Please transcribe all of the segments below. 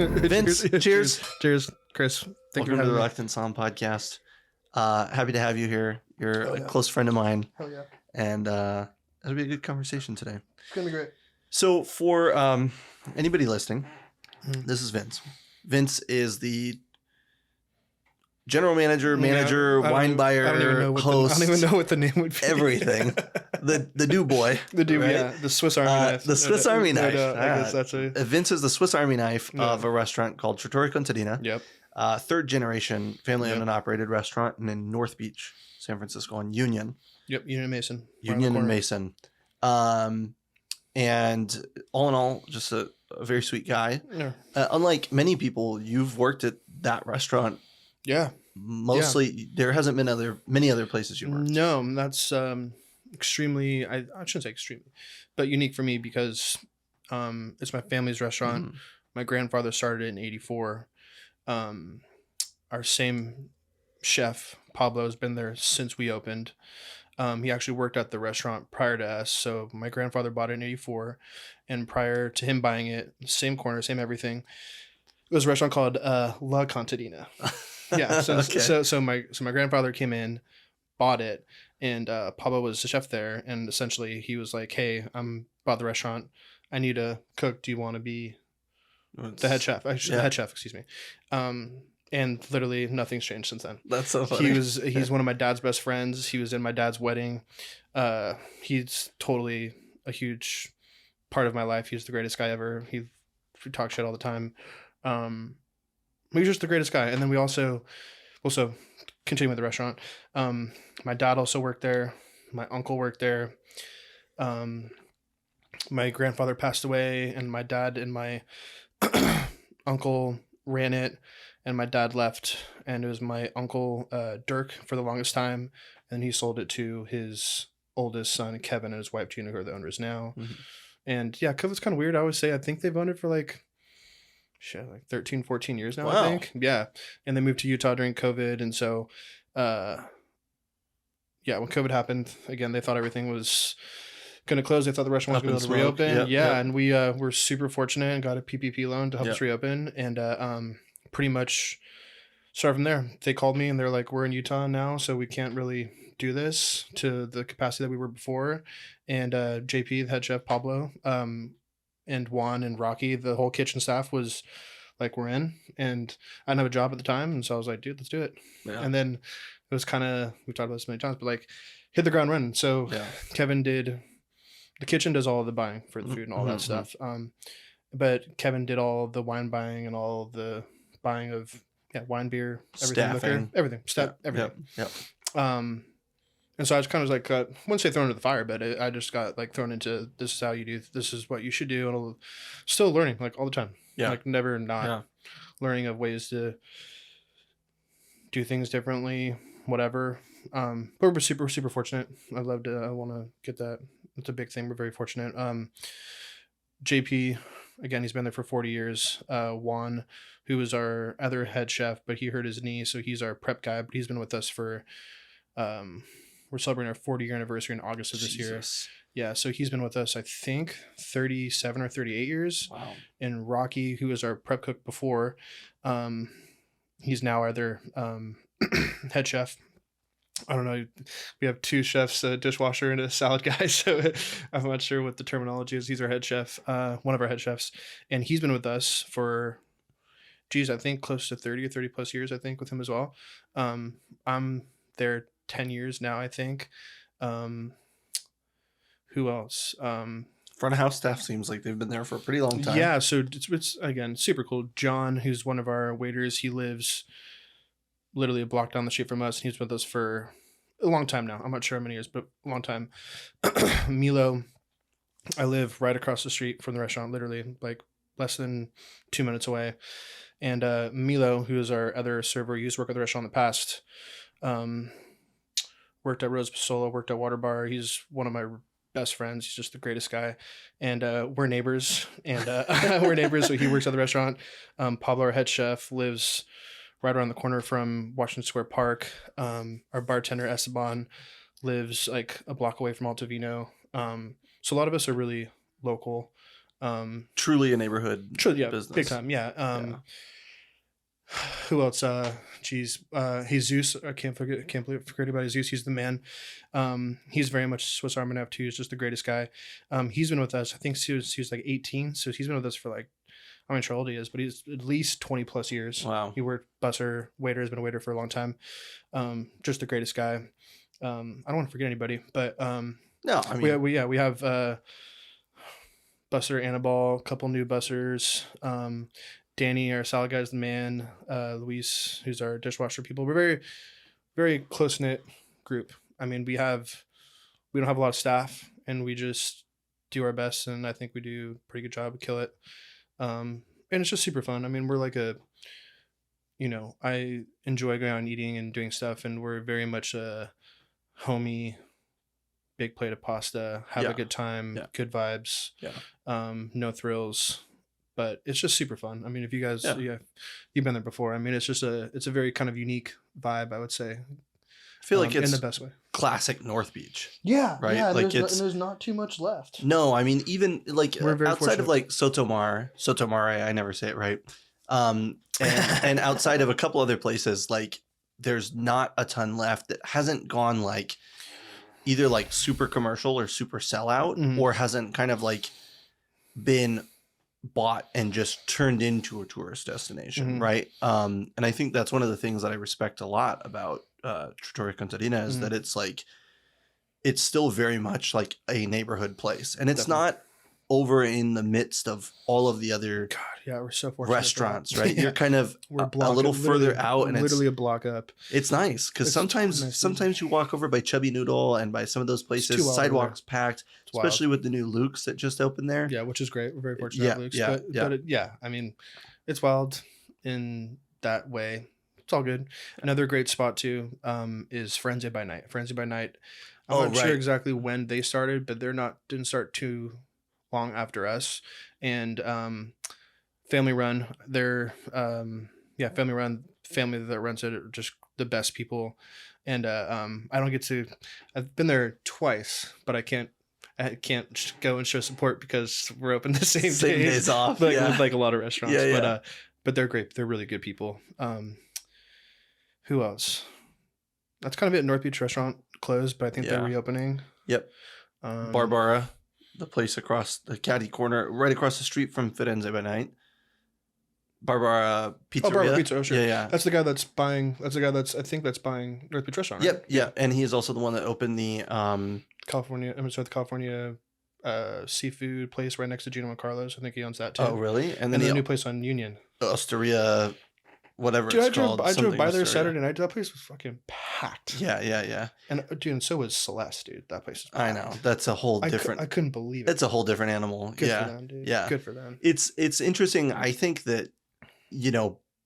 Vince, cheers. Cheers, Chris. Thank you Welcome for to the having me. Reluctant Sound podcast. Happy to have you here. You're a close friend of mine, Hell yeah. and it'll be a good conversation today. It's going to be great. So for anybody listening, this is Vince. Vince is the general manager, wine buyer, host. I don't even know what the name would be. Everything. The do boy. The do, right? yeah. The Swiss Army knife. The Swiss Army knife. I guess that's a... Vince is the Swiss Army knife of a restaurant called Trattoria Contadina. Yep. Third generation family-owned and operated restaurant in North Beach, San Francisco, on Union. Yep, Union and Mason. Union and Mason. And all in all, just a very sweet guy. Yeah. Unlike many people, you've worked at that restaurant. Yeah. Mostly, there hasn't been many other places you worked. No, that's extremely, I shouldn't say extremely, but unique for me because it's my family's restaurant. Mm-hmm. My grandfather started it in 1984. Our same chef, Pablo, has been there since we opened. He actually worked at the restaurant prior to us. So my grandfather bought it in 1984. And prior to him buying it, same corner, same everything, it was a restaurant called La Contadina. Yeah. So, okay. so my grandfather came in, bought it, and Pablo was the chef there. And essentially he was like, hey, I'm bought the restaurant. I need a cook. Do you want to be the head chef? The head chef, excuse me. And literally nothing's changed since then. That's so funny. He's one of my dad's best friends. He was in my dad's wedding. He's totally a huge part of my life. He's the greatest guy ever. He talks shit all the time. He's just the greatest guy. And then we also continue with the restaurant. My dad also worked there. My uncle worked there. My grandfather passed away, and my dad and my uncle ran it. And my dad left, and it was my uncle, Dirk, for the longest time. And he sold it to his oldest son, Kevin, and his wife, Gina, who are the owners now. Mm-hmm. And yeah, because it's kind of weird. I always say, I think they've owned it for like 13, 14 years now, wow. I think. Yeah. And they moved to Utah during COVID. And so, when COVID happened, again, they thought everything was going to close. They thought the restaurant was going to reopen. Yep. And we were super fortunate and got a PPP loan to help us reopen. And, pretty much start from there. They called me and they're like, we're in Utah now, so we can't really do this to the capacity that we were before. And JP, the head chef, Pablo, and Juan and Rocky, the whole kitchen staff was like, we're in. And I didn't have a job at the time, and so I was like, dude, let's do it. Yeah. And then it was kind of, we've talked about this many times, but like hit the ground running. So Kevin the kitchen does all of the buying for the food and all that stuff. But Kevin did all the wine buying and all the buying of wine, beer, everything, liquor, everything, everything. Yep. And so I just kind of was like, I wouldn't say thrown into the fire, but I just got like thrown into, this is how you do, this is what you should do. And I'm still learning like all the time. Yeah. Like never not learning of ways to do things differently, whatever. But we're super, super fortunate. I want to get that. It's a big thing. We're very fortunate. JP, again, he's been there for 40 years. Juan, who was our other head chef, but he hurt his knee, so he's our prep guy. But he's been with us for, we're celebrating our 40-year anniversary in August of this year. Yeah, so he's been with us, I think, 37 or 38 years. Wow. And Rocky, who was our prep cook before, he's now either head chef. I don't know. We have two chefs, a dishwasher and a salad guy. So I'm not sure what the terminology is. He's our head chef, one of our head chefs. And he's been with us for, I think close to 30 or 30 plus years, I think, with him as well. I'm there 10 years now, I think. Who else? Front of house staff seems like they've been there for a pretty long time. Yeah. So it's again, super cool. John, who's one of our waiters, he lives literally a block down the street from us. And he's with us for a long time now. I'm not sure how many years, but a long time. Milo, I live right across the street from the restaurant, literally like less than 2 minutes away. And Milo, who is our other server, used to work at the restaurant in the past, worked at Rose Pasola, worked at Water Bar. He's one of my best friends. He's just the greatest guy. And we're neighbors. And we're neighbors, so he works at the restaurant. Pablo, our head chef, lives right around the corner from Washington Square Park. Our bartender, Esteban, lives like a block away from Alto Vino. So a lot of us are really local. Truly a neighborhood Yeah, business. big time. Yeah. Who else? Jesus. I can't forget about Jesus. He's the man. He's very much Swiss Army knife too. He's just the greatest guy. He's been with us. I think he was like 18, so he's been with us for like, I'm not sure how old he is, but he's at least 20 plus years. Wow. He worked busser, waiter, has been a waiter for a long time. Just the greatest guy. I don't want to forget anybody, but no, I mean we have busser Annabelle, a couple new bussers. Danny, our salad guy's the man. Luis, who's our dishwasher people. We're very, very close knit group. I mean, we don't have a lot of staff, and we just do our best, and I think we do a pretty good job. We kill it. And it's just super fun. I mean, we're like I enjoy going out and eating and doing stuff, and we're very much a homey, big plate of pasta, have a good time, good vibes, no thrills, but it's just super fun. I mean, if you guys, you've been there before. I mean, it's a very kind of unique vibe, I would say. I feel like it's in the best way. Classic North Beach. Yeah. Right. Yeah, like there's not too much left. No, I mean, even like outside fortunate. of like Sotomare, I never say it right. And outside of a couple other places, like there's not a ton left that hasn't gone like either like super commercial or super sellout, or hasn't kind of like been bought and just turned into a tourist destination. Right. And I think that's one of the things that I respect a lot about Trattoria Contadina is that it's like, it's still very much like a neighborhood place, and it's not over in the midst of all of the other we're so fortunate restaurants, right? You're kind of a little further out, and literally a block up. It's nice because sometimes you walk over by Chubby Noodle and by some of those places, sidewalks packed, especially with the new Luke's that just opened there. Yeah, which is great. We're very fortunate to have Luke's. But I mean, it's wild in that way. It's all good. Another great spot too is Frenzy by Night. Frenzy by Night. I'm not sure exactly when they started, but didn't start too long after us. And family run. They're family run. Family that runs it are just the best people. And I don't get to. I've been there twice, but I can't go and show support because we're open the same days off. With like a lot of restaurants. Yeah. But they're great. They're really good people. Who else? That's kind of it. North Beach restaurant closed, but I think they're reopening. Yep. Barbara, the place across the caddy corner, right across the street from Firenze by Night. Barbara Pizzeria. Oh, Barbara Pizza. Oh, sure. Yeah. That's the guy that's buying. I think that's buying North Beach restaurant. Right? Yep. Yeah, and he is also the one that opened the California seafood place right next to Gino and Carlos. I think he owns that too. Oh, really? And then a new place on Union. Osteria, whatever dude, it's called. I drove by there Saturday night. That place was fucking packed. Yeah. And dude, and so was Celeste, dude. That place was packed. I know. That's a whole different. I couldn't believe it. It's a whole different animal. Good for them, dude. Yeah. Good for them. It's interesting. I think that,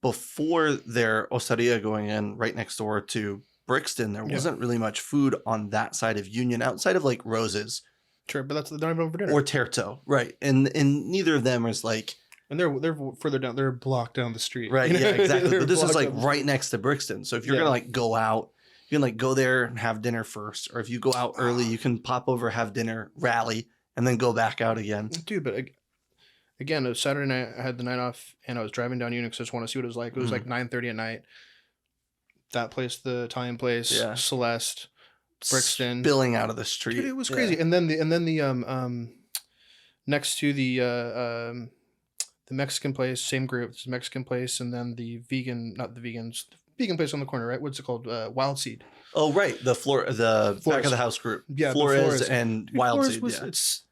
before their Osteria going in right next door to Brixton, there wasn't really much food on that side of Union outside of like Rose's. Sure, but they're not even over dinner. Or Terto, right? And neither of them is like. And they're further down. They're a block down the street. Right. Yeah. Exactly. But this is like right next to Brixton. So if you're gonna like go out, you can like go there and have dinner first, or if you go out early, you can pop over, have dinner, rally, and then go back out again. Dude, but again, it was Saturday night. I had the night off, and I was driving down Union because I just want to see what it was like. It was like 9:30 at night. That place, the Italian place, Celeste, Brixton, spilling out of the street. Dude, it was crazy. And then the next to the Mexican place, same group, it's a Mexican place, and then the vegan place on the corner, right? What's it called? Wild Seed. Oh, right. The back of the house group. Yeah, Flores and Wild Seed. It's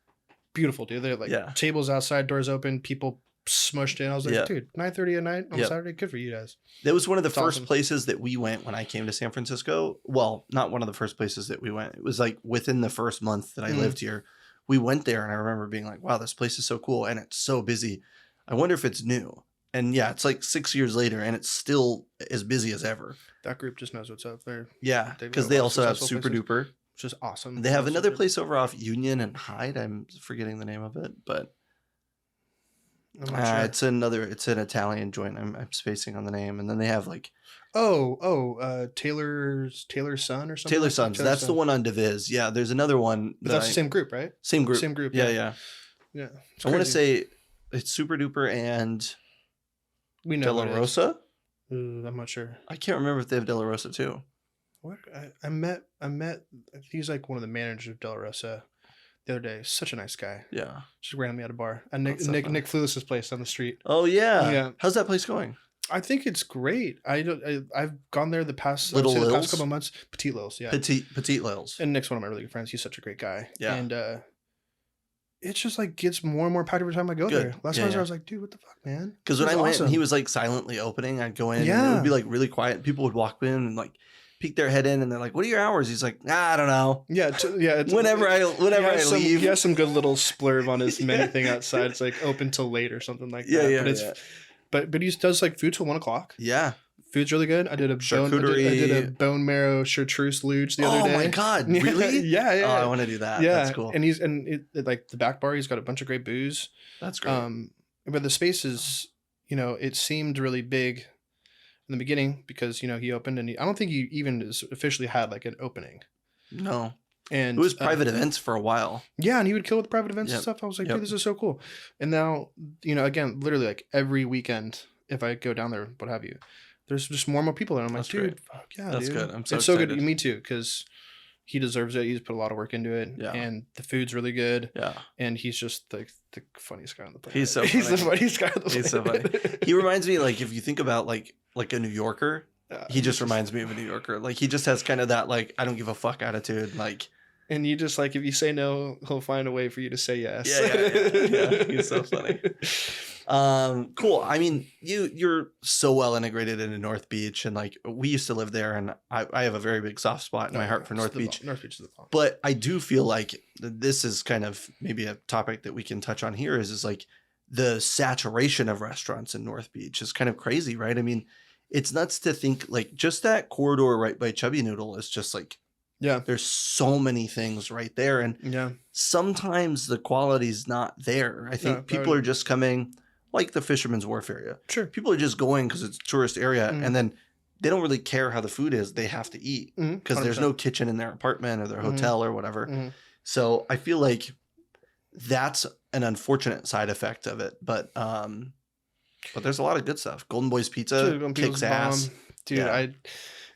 beautiful, dude. They're like tables outside, doors open, people smushed in. I was like, dude, 9:30 at night on Saturday, good for you guys. That was one of the first places that we went when I came to San Francisco. Well, not one of the first places that we went. It was like within the first month that I lived here. We went there, and I remember being like, wow, this place is so cool, and it's so busy. I wonder if it's new. And it's like 6 years later, and it's still as busy as ever. That group just knows what's up there. Yeah, because they also have Super Duper. Which is awesome. They have another place over off Union and Hyde. I'm forgetting the name of it, but I'm not sure. It's an Italian joint. I'm spacing on the name. And then they have like Taylor's Son or something. Taylor's Sons. That's the one on Deviz. Yeah, there's another one. But that's the same group, right? Same group. Yeah. Yeah. I want to say it's Super Duper and we know De La what it is. Rosa. I'm not sure. I can't remember if they have De La Rosa too. What I met he's like one of the managers of De La Rosa the other day. Such a nice guy. Yeah. Just randomly at a bar. And That's so Nick funny. Flulis's place on the street. Oh yeah. Yeah. How's that place going? I think it's great. I've gone there the past Little the past Lils? couple of months. Petite Lils, yeah. Petite Lils. And Nick's one of my really good friends. He's such a great guy. Yeah. And it's just like gets more and more packed every time I go Good. there. Last time I was there, I was like, dude, what the fuck, man? Because when This I is went awesome. and he was like silently opening, I'd go in and it Yeah. would be like really quiet. People would walk in and like peek their head in and they're like, "What are your hours?" He's like, I don't know. Yeah, it's, Whenever I leave. He has some good little splurb on his menu thing outside. It's like open till late or something like Yeah, that. yeah, But it's yeah. but he does like food till 1 o'clock. Yeah. Food's really good. I did a Charcuterie. bone marrow chartreuse luge the other day. Oh my god, really? Yeah, yeah. Oh, I want to do that. Yeah, That's cool. and like the back bar, he's got a bunch of great booze. That's great. But the space is, it seemed really big in the beginning because he opened and I don't think he even officially had like an opening. No. And It was private events for a while. yeah, and he would kill with private events Yep. and stuff. I was like, Yep. dude, this is so cool. And now, again, literally like every weekend, if I go down there, what have you, there's just more and more people there. I'm like, That's dude, great. fuck yeah, That's dude. good. I'm so it's so good. excited. Me too, because he deserves it. He's put a lot of work into it. Yeah. And the food's really good. Yeah. And he's just the funniest guy on the planet. He's so He's the funny. funniest guy on the planet. He's so funny. He reminds me, like, if you think about like a New Yorker, he just reminds me of a New Yorker. Like, he just has kind of that, like, I don't give a fuck attitude. Like, And you just like, if you say no, he'll find a way for you to say yes. Yeah. He's so funny. Cool. I mean, you're so well integrated into North Beach, and like we used to live there, and I have a very big soft spot in my heart for North Beach. North Beach is the bomb. But I do feel like this is kind of maybe a topic that we can touch on here is like the saturation of restaurants in North Beach is kind of crazy, right? I mean, it's nuts to think like just that corridor right by Chubby Noodle is just like, Yeah. there's so many things right there. And Yeah. sometimes the quality's not there. I think No, people are just coming like the Fisherman's Wharf area. Sure. People are just going because it's a tourist area Mhm. and then they don't really care how the food is. They have to eat because there's no kitchen in their apartment or their hotel or whatever. Mhm. So I feel like that's an unfortunate side effect of it. But there's a lot of good stuff. Golden Boy's Pizza Dude, when people's kicks ass. bomb, dude. Yeah.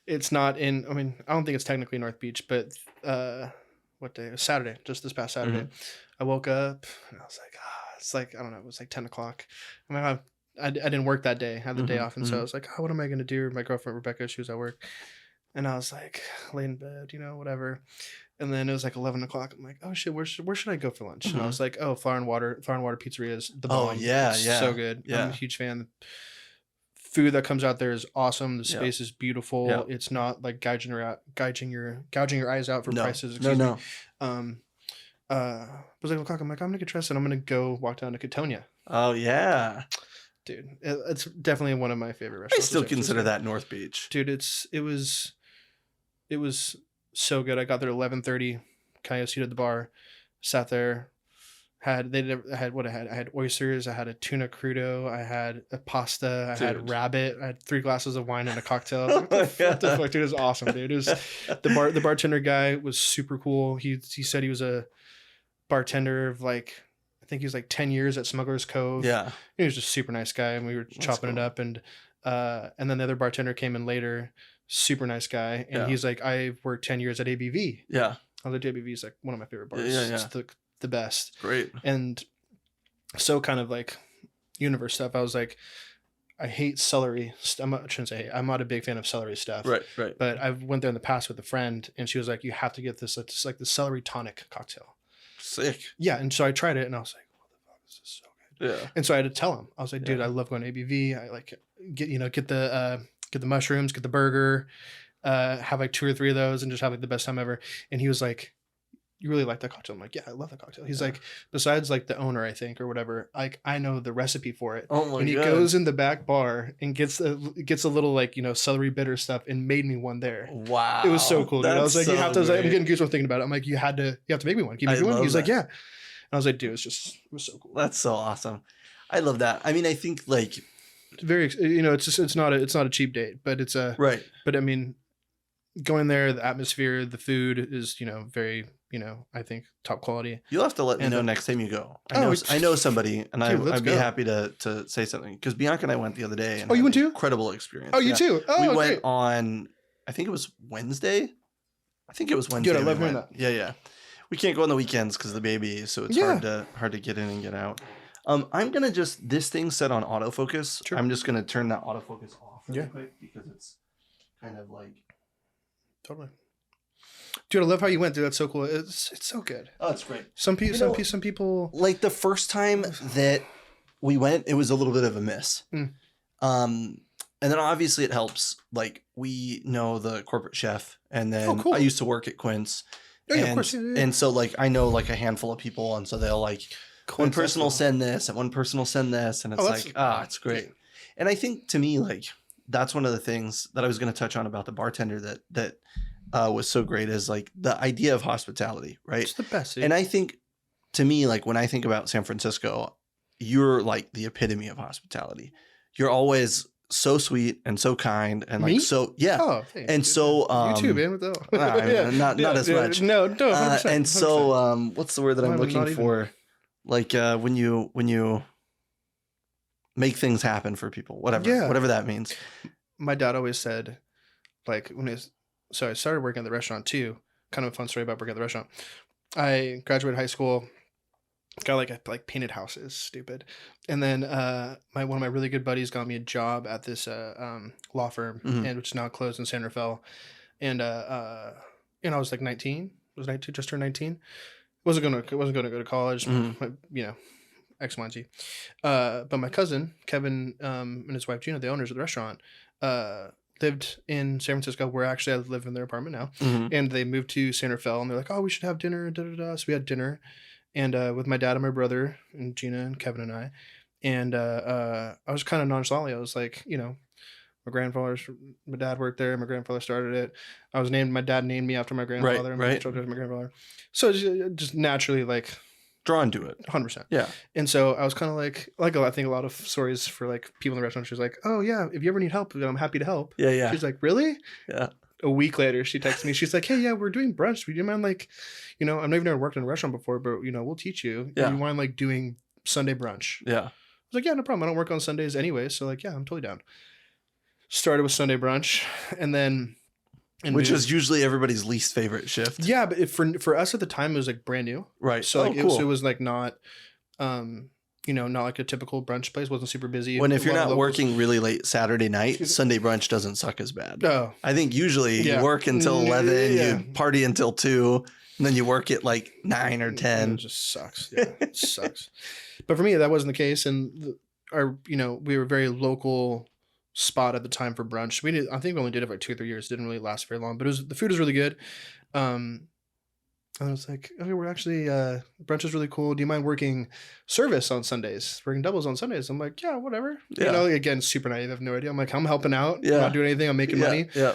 It's not in. I mean, I don't think it's technically North Beach, but what day? It was Saturday, just this past Saturday. Mm-hmm. I woke up and I was like, it's like I don't know. It was like 10 o'clock. I mean, I didn't work that day. I had the day Mhm, off, and so I was like, what am I gonna do? My girlfriend Rebecca, she was at work, and I was like, lay in bed, whatever. And then it was like 11 o'clock. I'm like, oh shit, where should I go for lunch? And I was like, oh, Flower and Water Pizzeria is the bomb. Oh, yeah, It's yeah, so good. yeah. I'm a huge fan. Food that comes out there is awesome. The Yeah. space is beautiful. Yeah. It's not like gouging your eyes out for No, prices. no, Excuse no. me. It was like o'clock. I'm like, I'm gonna get dressed and I'm gonna go walk down to Katonia. Oh, yeah. Dude, it's definitely one of my favorite I restaurants. still in San consider Francisco. that North Beach. Dude, it was so good. I got there at 11:30. Kind of seated at the bar, sat there. I had oysters. I had a tuna crudo. I had a pasta. I had Dude. rabbit. I had 3 glasses of wine and a cocktail. I was like, what Oh, the fuck, dude? It was awesome, dude. It was the bartender guy was super cool. He said he was a bartender of like, I think he was like 10 years at Smuggler's Cove. Yeah. He was just a super nice guy, and we were chopping it cool. up. And then the other bartender came in later, super nice guy, and Yeah. he's like, I've worked 10 years at ABV. Yeah. I was like, ABV is like one of my favorite bars. Yeah, yeah. It's the best. Great. And so kind of like universe stuff. I was like, I hate celery. I shouldn't say hate. I'm not a big fan of celery stuff. Right. Right. But I went there in the past with a friend, and she was like, you have to get this. It's like the celery tonic cocktail. Sick. Yeah. And so I tried it, and I was like, what the fuck? This is so good. Yeah. And so I had to tell him. I was like, dude, Yeah. I love going to ABV. I like get the mushrooms, get the burger, have like 2 or 3 of those, and just have like the best time ever. And he was like, you really like that cocktail? I'm like, yeah, I love that cocktail. He's like, besides like the owner, I think, or whatever, like I know the recipe for it. Oh my And he God. goes in the back bar and gets a little like, celery bitter stuff, and made me one there. Wow. It was so cool, dude. I was That's like, you have to. I was like, I'm great. getting goosebumps thinking about it. I'm like, you have to make me one. Can you make I me one? love He was like, that. yeah. And I was like, dude, it was so cool. That's so awesome. I love that. I mean, I think like It's very, it's not a cheap date, but it's a right. But I mean, going there, the atmosphere, the food is, very, I think top quality. You'll have to let me And, know next time you go. Oh, I know somebody, and dude, let's I'd be go. happy to say something because Bianca and I went the other day. And Oh, you had went an too? Incredible experience. Oh, you Yeah. too? Oh, we great. went on. I think it was Wednesday. I think it was Wednesday. Dude, I love we hearing went. that. Yeah. We can't go on the weekends because of the baby, so it's Yeah. hard to get in and get out. I'm gonna this thing's set on autofocus. Sure. I'm just gonna turn that autofocus off Yeah. quick because it's kind of like. Totally. Dude, I love how you went, dude. That's so cool. It's so good. Oh, it's great. Some people. Like the first time that we went, it was a little bit of a miss. Mm. And then obviously it helps. Like we know the corporate chef, and then cool. I used to work at Quince. Oh, yeah, and, of course. Yeah. And so like I know like a handful of people, and so they'll like one person will send this, and one person will send this, and it's it's great. And I think to me like that's one of the things that I was going to touch on about the bartender that was so great is like the idea of hospitality, right? It's the best. Dude. And I think to me, like when I think about San Francisco, you're like the epitome of hospitality. You're always so sweet and so kind and like so Oh, thanks, and dude. so you too, man. not as much. No, 100%, and so what's the word that I'm looking not even. for? Like when you make things happen for people, whatever that means. My dad always said, like so I started working at the restaurant too. Kind of a fun story about working at the restaurant. I graduated high school, got like painted houses, stupid. And then one of my really good buddies got me a job at this law firm, and which is now closed in San Rafael. And I was like 19. Was 19, just turned 19. Wasn't gonna go to college. X, Y, and Z. But my cousin Kevin and his wife Gina, the owners of the restaurant, lived in San Francisco, where actually I live in their apartment now. And they moved to San Rafael, and they're like, "Oh, we should have dinner." So we had dinner, and with my dad and my brother and Gina and Kevin and I. And I was kind of nonchalantly. I was like, my dad worked there. My grandfather started it. My dad named me after my grandfather. And my children, my grandfather. So just naturally like drawn to it. 100%. Yeah. And so I was kind of like I think a lot of stories for like people in the restaurant. She was like, "Oh yeah, if you ever need help, I'm happy to help." Yeah, yeah. She's like, "Really?" Yeah. A week later, she texted me. She's like, "Hey, yeah, we're doing brunch. Would you mind like, I've never worked in a restaurant before, but we'll teach you. Yeah. You mind like doing Sunday brunch?" Yeah. I was like, "Yeah, no problem. I don't work on Sundays anyway, so like, yeah, I'm totally down." Started with Sunday brunch, and then. Which is usually everybody's least favorite shift. Yeah, but for us at the time, it was like brand new. Right. So like cool. it was like not, not like a typical brunch place. Wasn't super busy. If you're not working really late Saturday night, Sunday brunch doesn't suck as bad. Oh. I think usually you work until 11, you party until 2, and then you work at like 9 or 10. It just sucks. Yeah, it sucks. But for me, that wasn't the case, and we were very local spot at the time for brunch. I think we only did it for 2 or 3 years. It didn't really last very long, but the food was really good. And I was like, okay, we're actually brunch is really cool. Do you mind working service on Sundays? Working doubles on Sundays? I'm like, yeah, whatever. Yeah. Again, super naive. I have no idea. I'm like, I'm helping out. Yeah. I'm not doing anything. I'm making money. Yeah.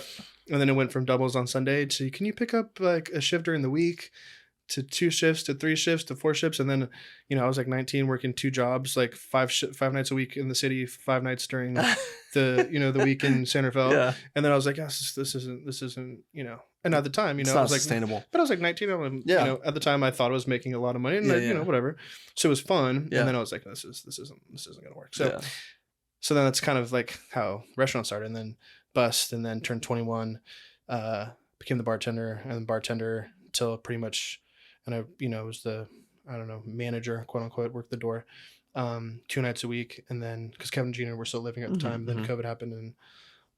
And then it went from doubles on Sunday to, can you pick up like a shift during the week, to 2 shifts, to 3 shifts, to 4 shifts. And then, I was like 19 working 2 jobs, like 5 nights a week in the city, 5 nights during the week in San Rafael. Yeah. And then I was like, yes, this isn't, and at the time, it's I not was like, sustainable, but I was like 19. At the time I thought I was making a lot of money and whatever. So it was fun. Yeah. And then I was like, this isn't going to work. So then that's kind of like how restaurants started, and then bust, and then turned 21, became the bartender, and then bartender till pretty much. And I, was the, manager, quote unquote, worked the door 2 nights a week. And then, because Kevin and Gina were still living at the time, then COVID happened and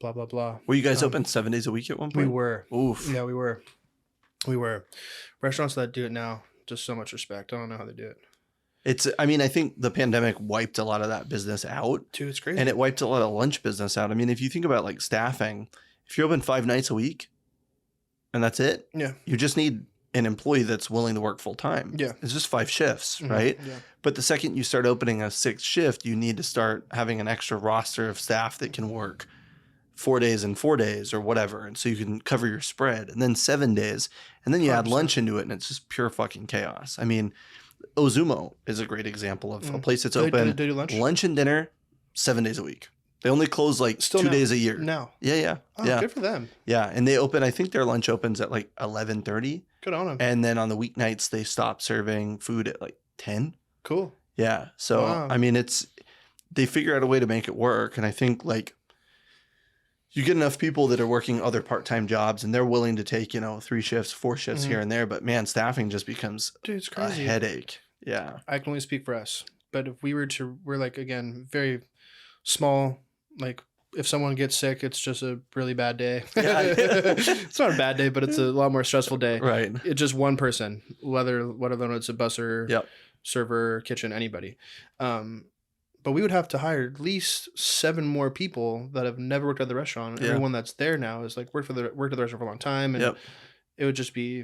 blah, blah, blah. Were you guys open 7 days a week at one point? We were. Oof. Yeah, we were. Restaurants that do it now, just so much respect. I don't know how they do it. I think the pandemic wiped a lot of that business out. Dude, it's crazy. And it wiped a lot of lunch business out. I mean, if you think about like staffing, if you're open 5 nights a week and that's it, you just need an employee that's willing to work full time. Yeah. It's just 5 shifts, right? Yeah. But the second you start opening a 6th shift, you need to start having an extra roster of staff that can work 4 days and 4 days or whatever. And so you can cover your spread, and then 7 days. And then you 100%. Add lunch into it, and it's just pure fucking chaos. I mean, Ozumo is a great example of a place that's open they do lunch and dinner 7 days a week. They only close like Still 2 now. days a year. No. Yeah. Oh, Yeah. good for them. Yeah. And they open, I think their lunch opens at like 11:30. Good on them. And then on the weeknights, they stop serving food at like 10. Cool. Yeah. So, Wow. I mean, they figure out a way to make it work. And I think like you get enough people that are working other part-time jobs and they're willing to take, 3 shifts, 4 shifts here and there. But man, staffing just becomes Dude, it's a crazy. headache. Yeah. I can only speak for us. But if we're like, again, very small, like if someone gets sick, it's just a really bad day. Yeah. It's not a bad day, but it's a lot more stressful day. Right. It's just one person, whether it's a busser, Yep. server, kitchen, anybody. But we would have to hire at least 7 more people that have never worked at the restaurant. Yeah. Everyone that's there now is like worked at the restaurant for a long time, and Yep. it would just be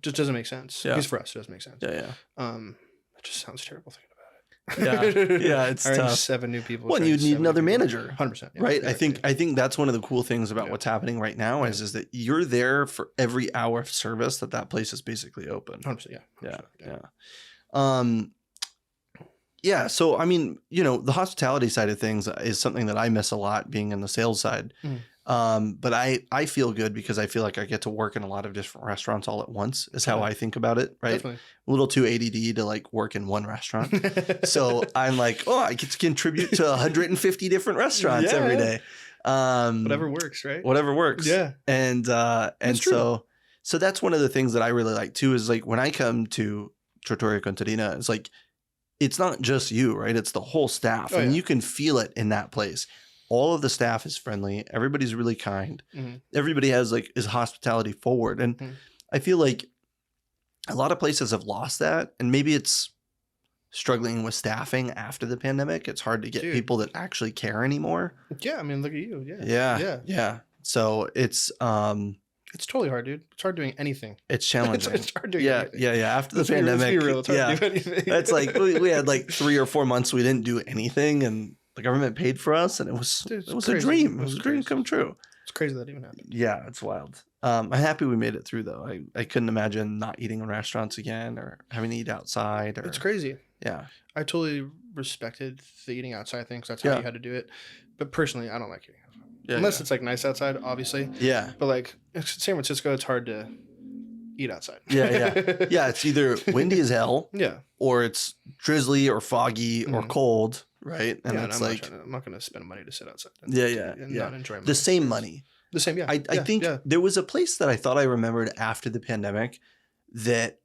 just doesn't make sense. Yeah. At least for us, it doesn't make sense. Yeah. It just sounds terrible thinking about it. Yeah, it's Hiring tough. 7 new people. Well, you'd need another manager. 100%. Yeah, Right. exactly. I think that's one of the cool things about Yeah. what's happening right now is that you're there for every hour of service that place is basically open. 100%. Yeah. 100%, Yeah. So, I mean, the hospitality side of things is something that I miss a lot being in the sales side. But I feel good because I feel like I get to work in a lot of different restaurants all at once is how I think about it. Right. Definitely. A little too ADD to like work in one restaurant. So I'm like, I get to contribute to 150 different restaurants every day. Whatever works, right? Whatever works. Yeah. And so that's one of the things that I really like too, is like when I come to Trattoria Contadina, it's like, it's not just you, right? It's the whole staff. Oh, and yeah. you can feel it in that place. All of the staff is friendly. Everybody's really kind. Mhm. Everybody is hospitality forward. And Mhm. I feel like a lot of places have lost that. And maybe it's struggling with staffing after the pandemic. It's hard to get Dude. people that actually care anymore. Yeah. I mean, look at you. Yeah. Yeah. Yeah. So it's It's totally hard, dude. It's hard doing anything. it's challenging. It's hard doing Yeah. anything. Yeah. After the Let's be pandemic. real. It's hard Yeah. to do anything. That's like we had like 3 or 4 months we didn't do anything, and the government paid for us, and it was Dude, it's a crazy. dream. It It's was a dream crazy. come true. It's crazy that even happened. Yeah, it's wild. I'm happy we made it through though. I couldn't imagine not eating in restaurants again or having to eat outside. It's crazy. Yeah. I totally respected the eating outside thing because that's how Yeah. you had to do it. But personally, I don't like eating outside. Yeah. Unless it's like nice outside, obviously. Yeah. But like in San Francisco, it's hard to eat outside. Yeah. Yeah. It's either windy as hell Yeah. or it's drizzly or foggy or Mhm. cold, right? And Yeah, it's I'm like I'm not going to spend money to sit outside. Yeah. Not enjoy my the same experience. money. The same, yeah. I think yeah. there was a place that I thought I remembered after the pandemic that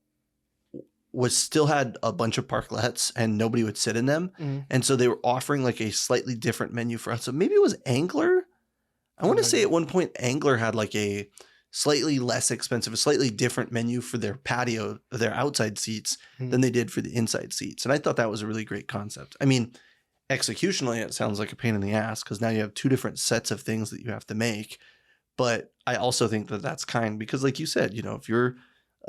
still had a bunch of parklets and nobody would sit in them. Mhm. And so they were offering like a slightly different menu for us. So maybe it was Angler. I want to say at one point Angler had like a slightly less expensive, a slightly different menu for their patio, their outside seats than they did for the inside seats. And I thought that was a really great concept. I mean, executionally, it sounds like a pain in the ass because now you have 2 different sets of things that you have to make. But I also think that that's kind because like you said, if you're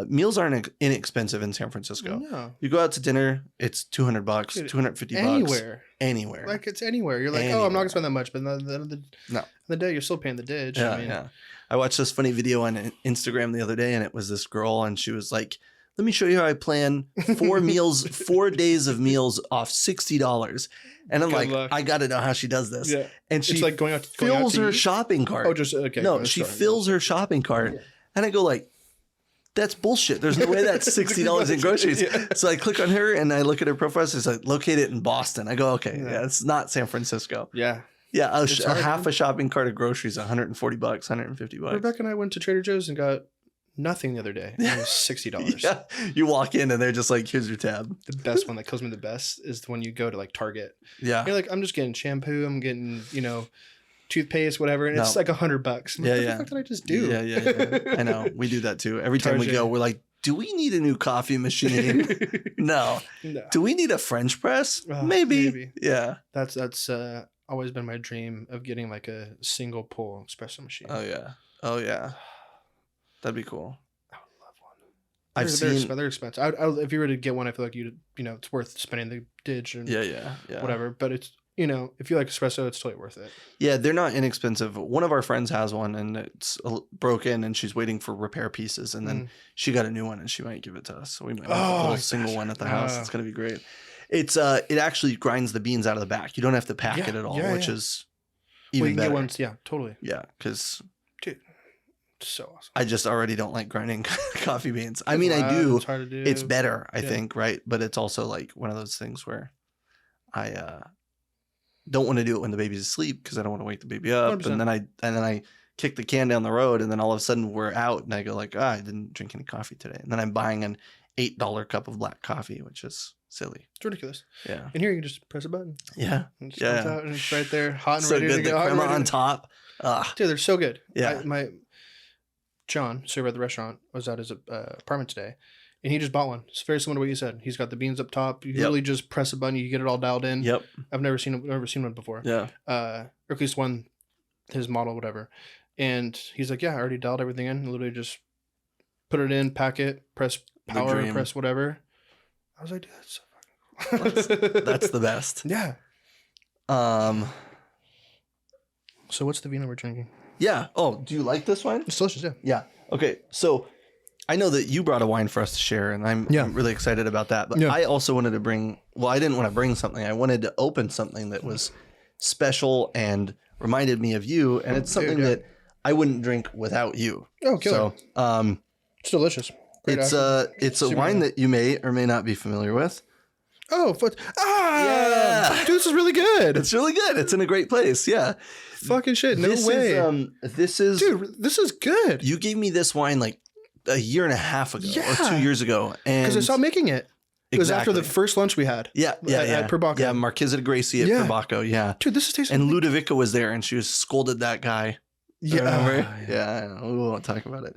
meals aren't inexpensive in San Francisco. No. You go out to dinner, it's $200, Dude, $250. Anywhere. Like it's anywhere. You're like, Anywhere. I'm not gonna spend that much, but at the end of No. the day, you're still paying the ditch. Yeah, I mean, yeah. I watched this funny video on Instagram the other day, and it was this girl, and she was like, "Let me show you how I plan 4 meals, 4 days of meals off $60." And I'm Good like, luck. I got to know how she does this. Yeah. And she It's like going out fills to her eat? shopping cart. Oh, just okay. No, go she sorry. fills her shopping cart, and I go like, "That's bullshit. There's no way that's $60 in groceries." Yeah. So I click on her and I look at her profile. It's like located in Boston. I go, okay, Yeah. yeah, it's not San Francisco. Yeah. Yeah, a It's hard, half dude. a shopping cart of groceries, $140, $150. Rebecca and I went to Trader Joe's and got nothing the other day. It was $60. Yeah, you walk in and they're just like, "Here's your tab." The best one that kills me the best is when you go to like Target. Yeah, You're like, I'm just getting shampoo. I'm getting, toothpaste, whatever. And it's No. like $100. I'm like, Yeah, what yeah. the fuck did I just do? Yeah. I know. We do that too. Every time we Target. go, we're like, "Do we need a new coffee machine?" No. No. Do we need a French press? Oh, Maybe. maybe. Yeah. That's always been my dream of getting like a single pull espresso machine. Oh yeah. That'd be cool. I would love one. I've seen. They're expensive. if you were to get one, I feel like it's worth spending the ditch and Yeah. whatever. But it's if you like espresso, it's totally worth it. Yeah, they're not inexpensive. One of our friends has one and it's broken and she's waiting for repair pieces. And then she got a new one and she might give it to us. So we might have a little single one at the house. It's going to be great. It actually grinds the beans out of the back. You don't have to pack it at all, which is even you can better. get ones, yeah, totally. Yeah, because dude, so awesome. I just already don't like grinding coffee beans. I mean, I do. It's hard to do. It's better, I think, right? But it's also like one of those things where I don't want to do it when the baby's asleep because I don't want to wake the baby up, 100%. and then I kick the can down the road, and then all of a sudden we're out, and I go like, I didn't drink any coffee today, and then I'm buying an $8 cup of black coffee, which is silly. It's ridiculous. Yeah. And here you can just press a button. Yeah. And it just comes out and it's right there, hot and So ready good. to The go. crema on top. Dude, they're so good. Yeah. My John, server at the restaurant, was at his apartment today, and he just bought one. It's very similar to what you said. He's got the beans up top. You literally just press a button, you get it all dialed in. Yep. I've never seen one before. Yeah. Or at least one, his model, whatever. And he's like, yeah, I already dialed everything in. Literally just put it in, pack it, press power, press whatever. I was like, dude, that's so fucking cool. That's the best. Yeah. So what's the vino we're drinking? Yeah. Oh, do you like this wine? It's delicious, yeah. Yeah. Okay. So I know that you brought a wine for us to share, and I'm really excited about that. But I also wanted to I didn't want to bring something. I wanted to open something that was special and reminded me of you. And it's something that I wouldn't drink without you. Oh, killer. So, it's delicious. Great it's a wine that you may or may not be familiar with. Oh, yeah. Dude, this is really good. It's really good. It's in a great place. Yeah. Fucking shit. No way. Dude, this is good. You gave me this wine like a year and a half ago or 2 years ago. Because I stopped making it. It was after the first lunch we had. At Perbacco. Yeah, Marquesa de Gracie at Perbacco. Yeah. Dude, this is tasty. And Ludovica was there and she was scolded that guy. Yeah. Remember? Yeah, I know. We won't talk about it.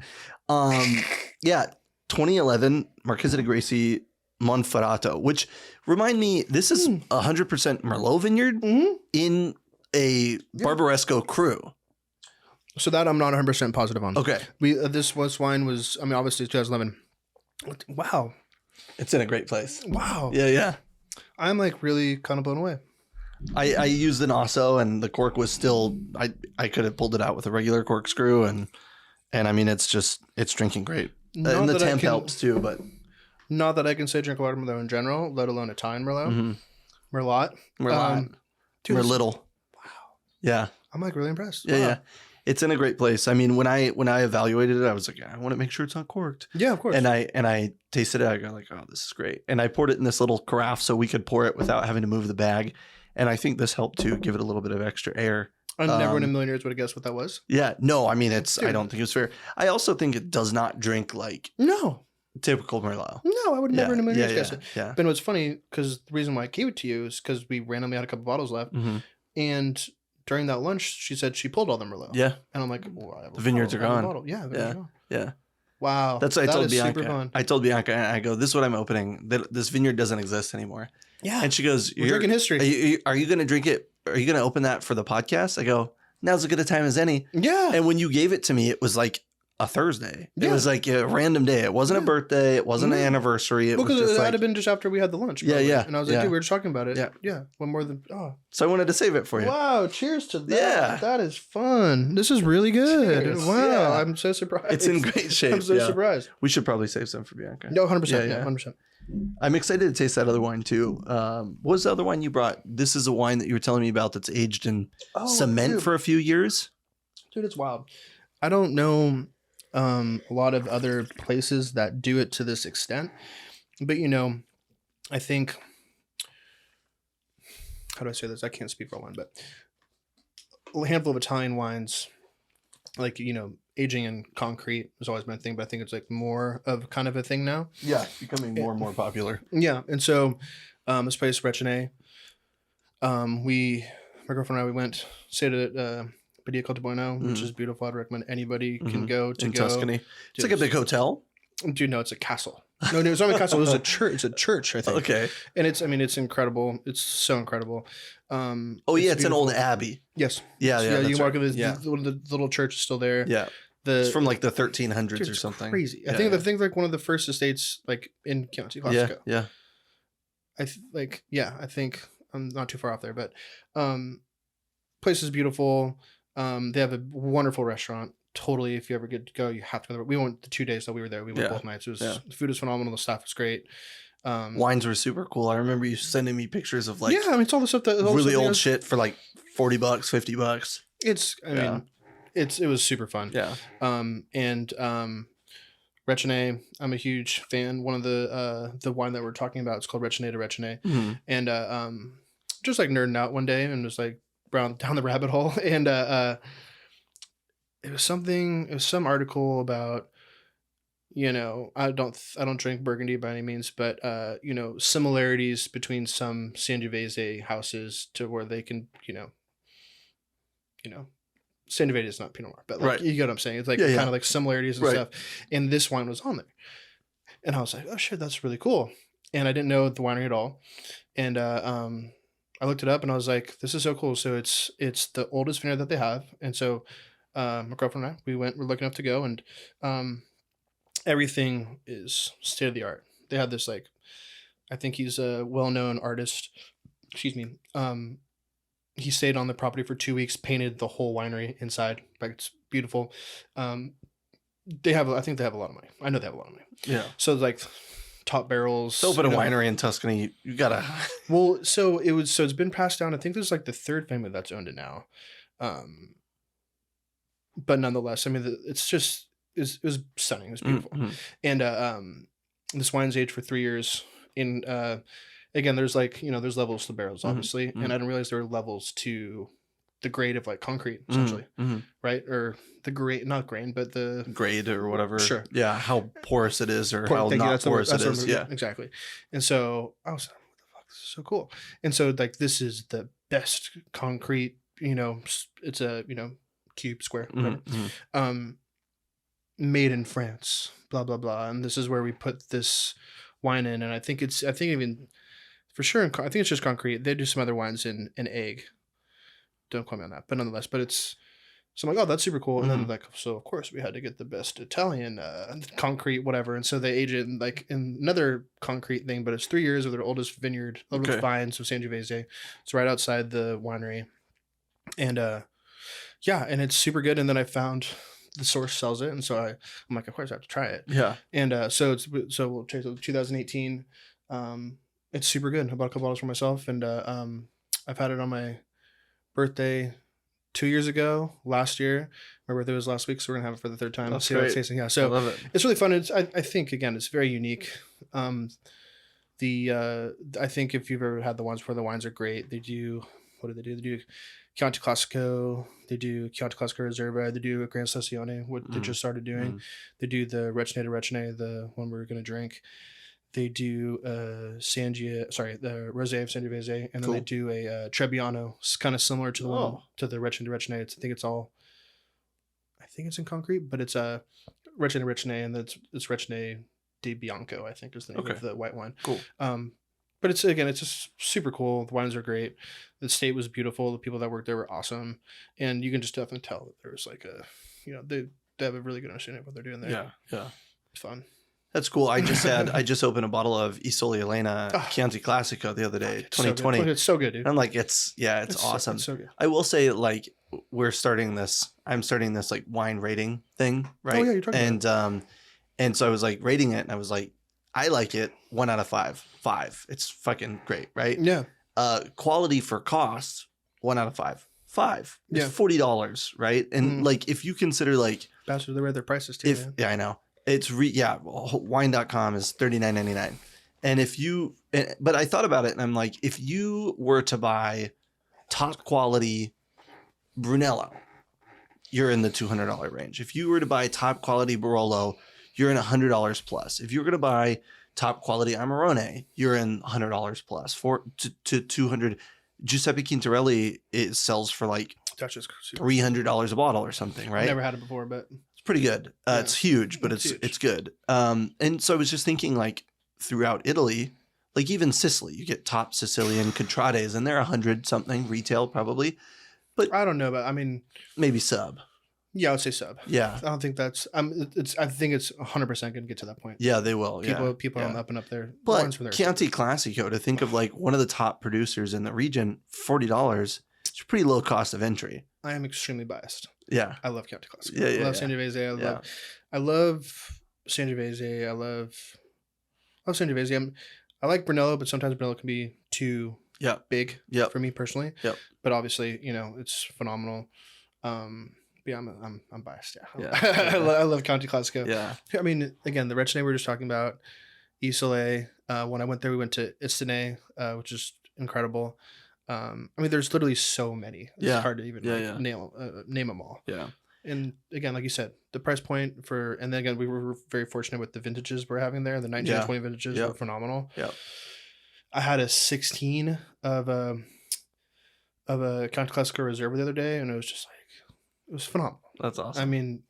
2011 Marquesa de Gracie Monferrato, which remind me, this is 100% Merlot vineyard in a Barbaresco crew. So that I'm not 100% positive on. Okay. This wine was, I mean, obviously it's 2011. Wow. It's in a great place. Wow. Yeah. I'm like really kind of blown away. I used an Osso and the cork was still, I could have pulled it out with a regular corkscrew and I mean, it's drinking great. And the temp helps too, but. Not that I can say drink a lot of Merlot in general, let alone Italian Merlot. Merlot. Merlittle. Wow. Yeah. I'm like really impressed. Yeah, yeah. It's in a great place. I mean, when I evaluated it, I was like, I want to make sure it's not corked. Yeah, of course. And I tasted it. I go like, oh, this is great. And I poured it in this little carafe so we could pour it without having to move the bag. And I think this helped to give it a little bit of extra air. I never in a million years would have guessed what that was. Yeah. No, I mean, I don't think it's fair. I also think it does not drink like typical Merlot. No, I would never in a million years guess it. Yeah. But what's funny, because the reason why I gave it to you is because we randomly had a couple bottles left. And during that lunch, she said she pulled all the Merlot. Yeah. And I'm like, well, I have the vineyards are gone. Yeah, the vineyards are gone. Yeah. Wow. That's what I told Bianca. Super fun. I told Bianca, I go, this is what I'm opening. This vineyard doesn't exist anymore. Yeah. And she goes, we're drinking history. Are you going to drink it? Are you going to open that for the podcast? I go, now's as good a time as any. Yeah. And when you gave it to me, it was like a Thursday. It was like a random day. It wasn't a birthday. It wasn't an anniversary. It was just it like, had been just after we had the lunch. Probably. Yeah. And I was like, dude, we were just talking about it. Yeah. Yeah. One more than, So I wanted to save it for you. Wow. Cheers to that. Yeah. That is fun. This is really good. Cheers. Wow. Yeah. I'm so surprised. It's in great shape. I'm so surprised. We should probably save some for Bianca. No, 100%. Yeah. 100%. I'm excited to taste that other wine too. What was the other wine you brought? This is a wine that you were telling me about that's aged in cement for a few years. Dude, it's wild. I don't know a lot of other places that do it to this extent, but I think, how do I say this? I can't speak for one, but a handful of Italian wines, like, aging in concrete has always been a thing, but I think it's like more of kind of a thing now. Yeah, it's becoming more and more popular. Yeah, and so this place, Recene, my girlfriend and I, we went, stayed at Badia Coltibueno, which is beautiful. I'd recommend anybody can go to Tuscany. It's like a big hotel. Dude, no, it's a castle. No, it's not a castle. It was a church. It's a church, I think. Okay. And it's incredible. It's so incredible. It's an old abbey. Yes. Yeah. You can walk in. The little church is still there. Yeah. It's from like the 1300s or something. Crazy. I think like one of the first estates like in Chianti Classico. Yeah. I think I'm not too far off there, but place is beautiful. They have a wonderful restaurant. Totally, if you ever get to go, you have to go there. We went the 2 days that we were there. We went both nights. The food was phenomenal. The staff was great. Wines were super cool. I remember you sending me pictures of like yeah, I mean, it's all the stuff that really old shit for like $40, $50. I mean, it was super fun. Yeah. Rechene, I'm a huge fan. One of the wine that we're talking about is called Rechene de Rechene, and just like nerding out one day and was like down the rabbit hole, and it was some article about, I don't drink Burgundy by any means, but similarities between some Sangiovese houses to where they can, Sangiovese is not Pinot Noir, but like, you get what I'm saying. It's like kind of like similarities and stuff. And this wine was on there, and I was like, oh shit, that's really cool. And I didn't know the winery at all, and I looked it up, and I was like, this is so cool. So it's the oldest vineyard that they have, and so my girlfriend and I, we're lucky enough to go, and everything is state of the art. They had this like, I think he's a well-known artist. Excuse me. He stayed on the property for 2 weeks, painted the whole winery inside. Like, it's beautiful. I think they have a lot of money. I know they have a lot of money. Yeah. So like top barrels. So open a winery in Tuscany, you gotta. Well, it's been passed down. I think there's like the third family that's owned it now. But nonetheless, I mean, it was stunning. It was beautiful. And this wine's aged for 3 years. Again, there's like, there's levels to the barrels, obviously. And I didn't realize there were levels to the grade of like concrete, essentially. Right? Or the grade, not grain, but the grade or whatever. Sure. Yeah. How porous it is or how not porous it is. Yeah. Exactly. And so I was like, what the fuck? This is so cool. And so like, this is the best concrete, it's a, cube, square, whatever. Made in France, blah, blah, blah. And this is where we put this wine in. And I think even for sure, I think it's just concrete. They do some other wines in egg. Don't quote me on that, but nonetheless, so I'm like, oh, that's super cool. And then like, so of course we had to get the best Italian concrete, whatever. And so they age it in another concrete thing, but it's 3 years of their oldest vineyard, oldest vines of Sangiovese. It's right outside the winery. And and it's super good. And then I found the source sells it, and so I'm like, of course I have to try it. Yeah. And so we'll taste it. 2018. It's super good. I bought a couple bottles for myself, and I've had it on my birthday 2 years ago. Last year, my birthday was last week, so we're gonna have it for the third time. That's see great. how it's tasting. Yeah, so I love it. It's really fun. I think again, it's very unique. I think if you've ever had the wines before, the wines are great. They do. What do? They do Chianti Classico. They do Chianti Classico Reserva. They do a Gran Stazione, what they just started doing. They do the Rechene de Rechene, the one we're gonna drink. They do the Rosé of Sangiovese, and then they do a Trebbiano. It's kind of similar to the one to the Rechene de Rechene. I think it's in concrete, but it's a Rechene de Rechene, and it's Rechene di Bianco, I think is the name of the white wine. Cool. But it's just super cool. The wines are great. The state was beautiful. The people that worked there were awesome, and you can just definitely tell that there was like they have a really good understanding of what they're doing there. Yeah, it's fun. That's cool. I just opened a bottle of Isole Elena Chianti Classico the other day, 2020. It's so good, dude. I'm like, it's awesome. It's so good. I will say, like, I'm starting this like wine rating thing, right? Oh yeah, you're talking about it. And so I was like rating it, and I was like, I like it 1 out of 5. 5. It's fucking great, right? Yeah. Quality for cost, 1 out of 5. 5. It's $40, right? And like, if you consider like, bastard, they read their prices too. Yeah, I know. It's wine.com is $39.99. And but I thought about it, and I'm like, if you were to buy top quality Brunello, you're in the $200 range. If you were to buy top quality Barolo, you're in $100 plus. If you're going to buy top quality Amarone, you're in $100 plus. To 200. Giuseppe Quintarelli, it sells for like $300 a bottle or something, right? I've never had it before, but pretty good. It's huge, but it's good. And so I was just thinking, like, throughout Italy, like even Sicily, you get top Sicilian Contrades, and they're 100 something retail probably. But I don't know, but I mean, maybe sub. Yeah, I would say sub. Yeah, I don't think that's. I think it's 100% going to get to that point. Yeah, they will. People are on the up and up there. But Chianti Classico, to think of like one of the top producers in the region, $40. It's a pretty low cost of entry. I am extremely biased. Yeah, I love Chianti Classico. I love Sangiovese. I love Sangiovese. I love Sangiovese. I like Brunello, but sometimes Brunello can be too big for me personally. Yep. But obviously, it's phenomenal. But yeah, I'm biased. Yeah. Yeah. I love Chianti Classico. Yeah. I mean, again, the Recene we were just talking about, Isole. When I went there, we went to Istene, which is incredible. I mean, there's literally so many. It's hard to even name them all. Yeah. And again, like you said, the price point and then again, we were very fortunate with the vintages we're having there. The 1920 vintages were phenomenal. Yeah. I had a 16 of a Chianti Classico Reserva the other day, and it was just like, it was phenomenal. That's awesome. I mean,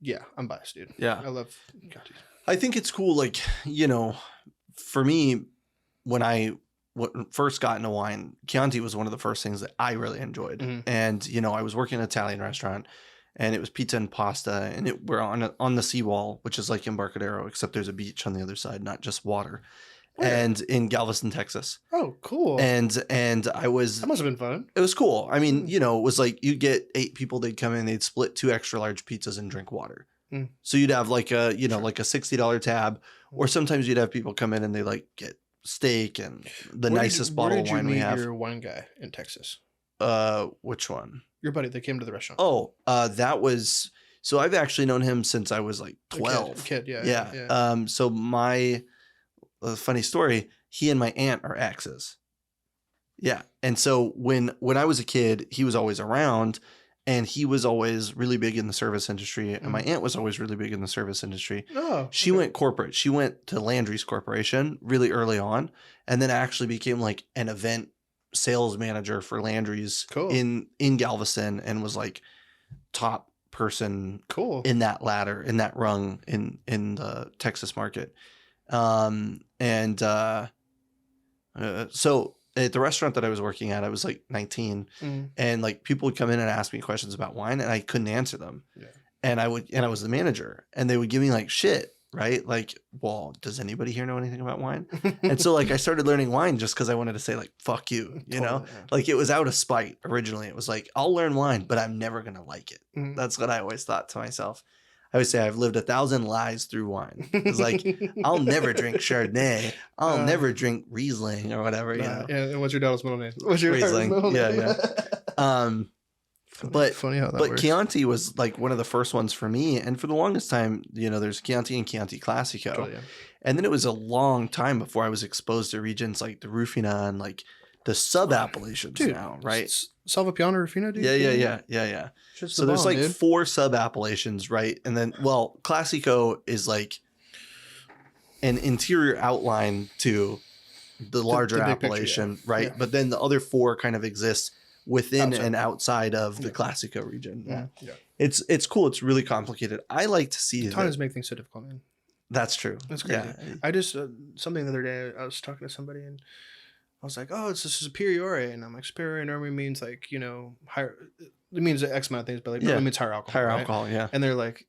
yeah, I'm biased, dude. Yeah. I love Chianti. I think it's cool. Like, for me, when I first got into wine, Chianti was one of the first things that I really enjoyed. Mm-hmm. And, I was working in an Italian restaurant, and it was pizza and pasta, and we're on the seawall, which is like Embarcadero, except there's a beach on the other side, not just water. And in Galveston, Texas. Oh, cool. And I was... That must have been fun. It was cool. I mean, it was like you'd get 8 people, they'd come in, they'd split 2 extra large pizzas and drink water. Mm. So you'd have like a, like a $60 tab, or sometimes you'd have people come in and they like get steak and the nicest bottle of wine we have. Where did you meet your wine guy in Texas? Which one? Your buddy that came to the restaurant. Oh, that was... So I've actually known him since I was like 12. A kid, yeah. So funny story, he and my aunt are exes. Yeah. And so when I was a kid, he was always around, and he was always really big in the service industry, and my aunt was always really big in the service industry. Oh, she went corporate. She went to Landry's Corporation really early on, and then actually became like an event sales manager for Landry's in Galveston, and was like top person in that ladder, in that rung in the Texas market. So at the restaurant that I was working at, I was like 19, and like people would come in and ask me questions about wine, and I couldn't answer them. Yeah. And I was the manager, and they would give me like shit, right? Like, well, does anybody here know anything about wine? And so like I started learning wine just because I wanted to say like, fuck you, know? Yeah. Like it was out of spite originally. It was like, I'll learn wine, but I'm never going to like it. That's what I always thought to myself. I would say I've lived 1,000 lies through wine. It's like, I'll never drink Chardonnay. I'll never drink Riesling or whatever, you know? Yeah. And what's your daughter's middle name? What's your Riesling? Middle name? Yeah. But funny how that works. Chianti was like one of the first ones for me. And for the longest time, there's Chianti and Chianti Classico. Totally, yeah. And then it was a long time before I was exposed to regions like the Rufina and like the sub-appellations now, right? Salvapiano, Rufina, dude? Yeah. So there's like 4 sub-appellations, right? And then, Classico is like an interior outline to the larger appellation, picture, right? Yeah. But then the other 4 kind of exist within and outside of the Classico region. Yeah. It's cool. It's really complicated. I like to see Italians make things so difficult, man. That's true. That's crazy. Yeah. I just something the other day, I was talking to somebody, and I was like, oh, it's a superiore. And I'm like, superiore normally means like, higher. It means X amount of things, but like, it means higher alcohol. Higher alcohol, yeah. And they're like,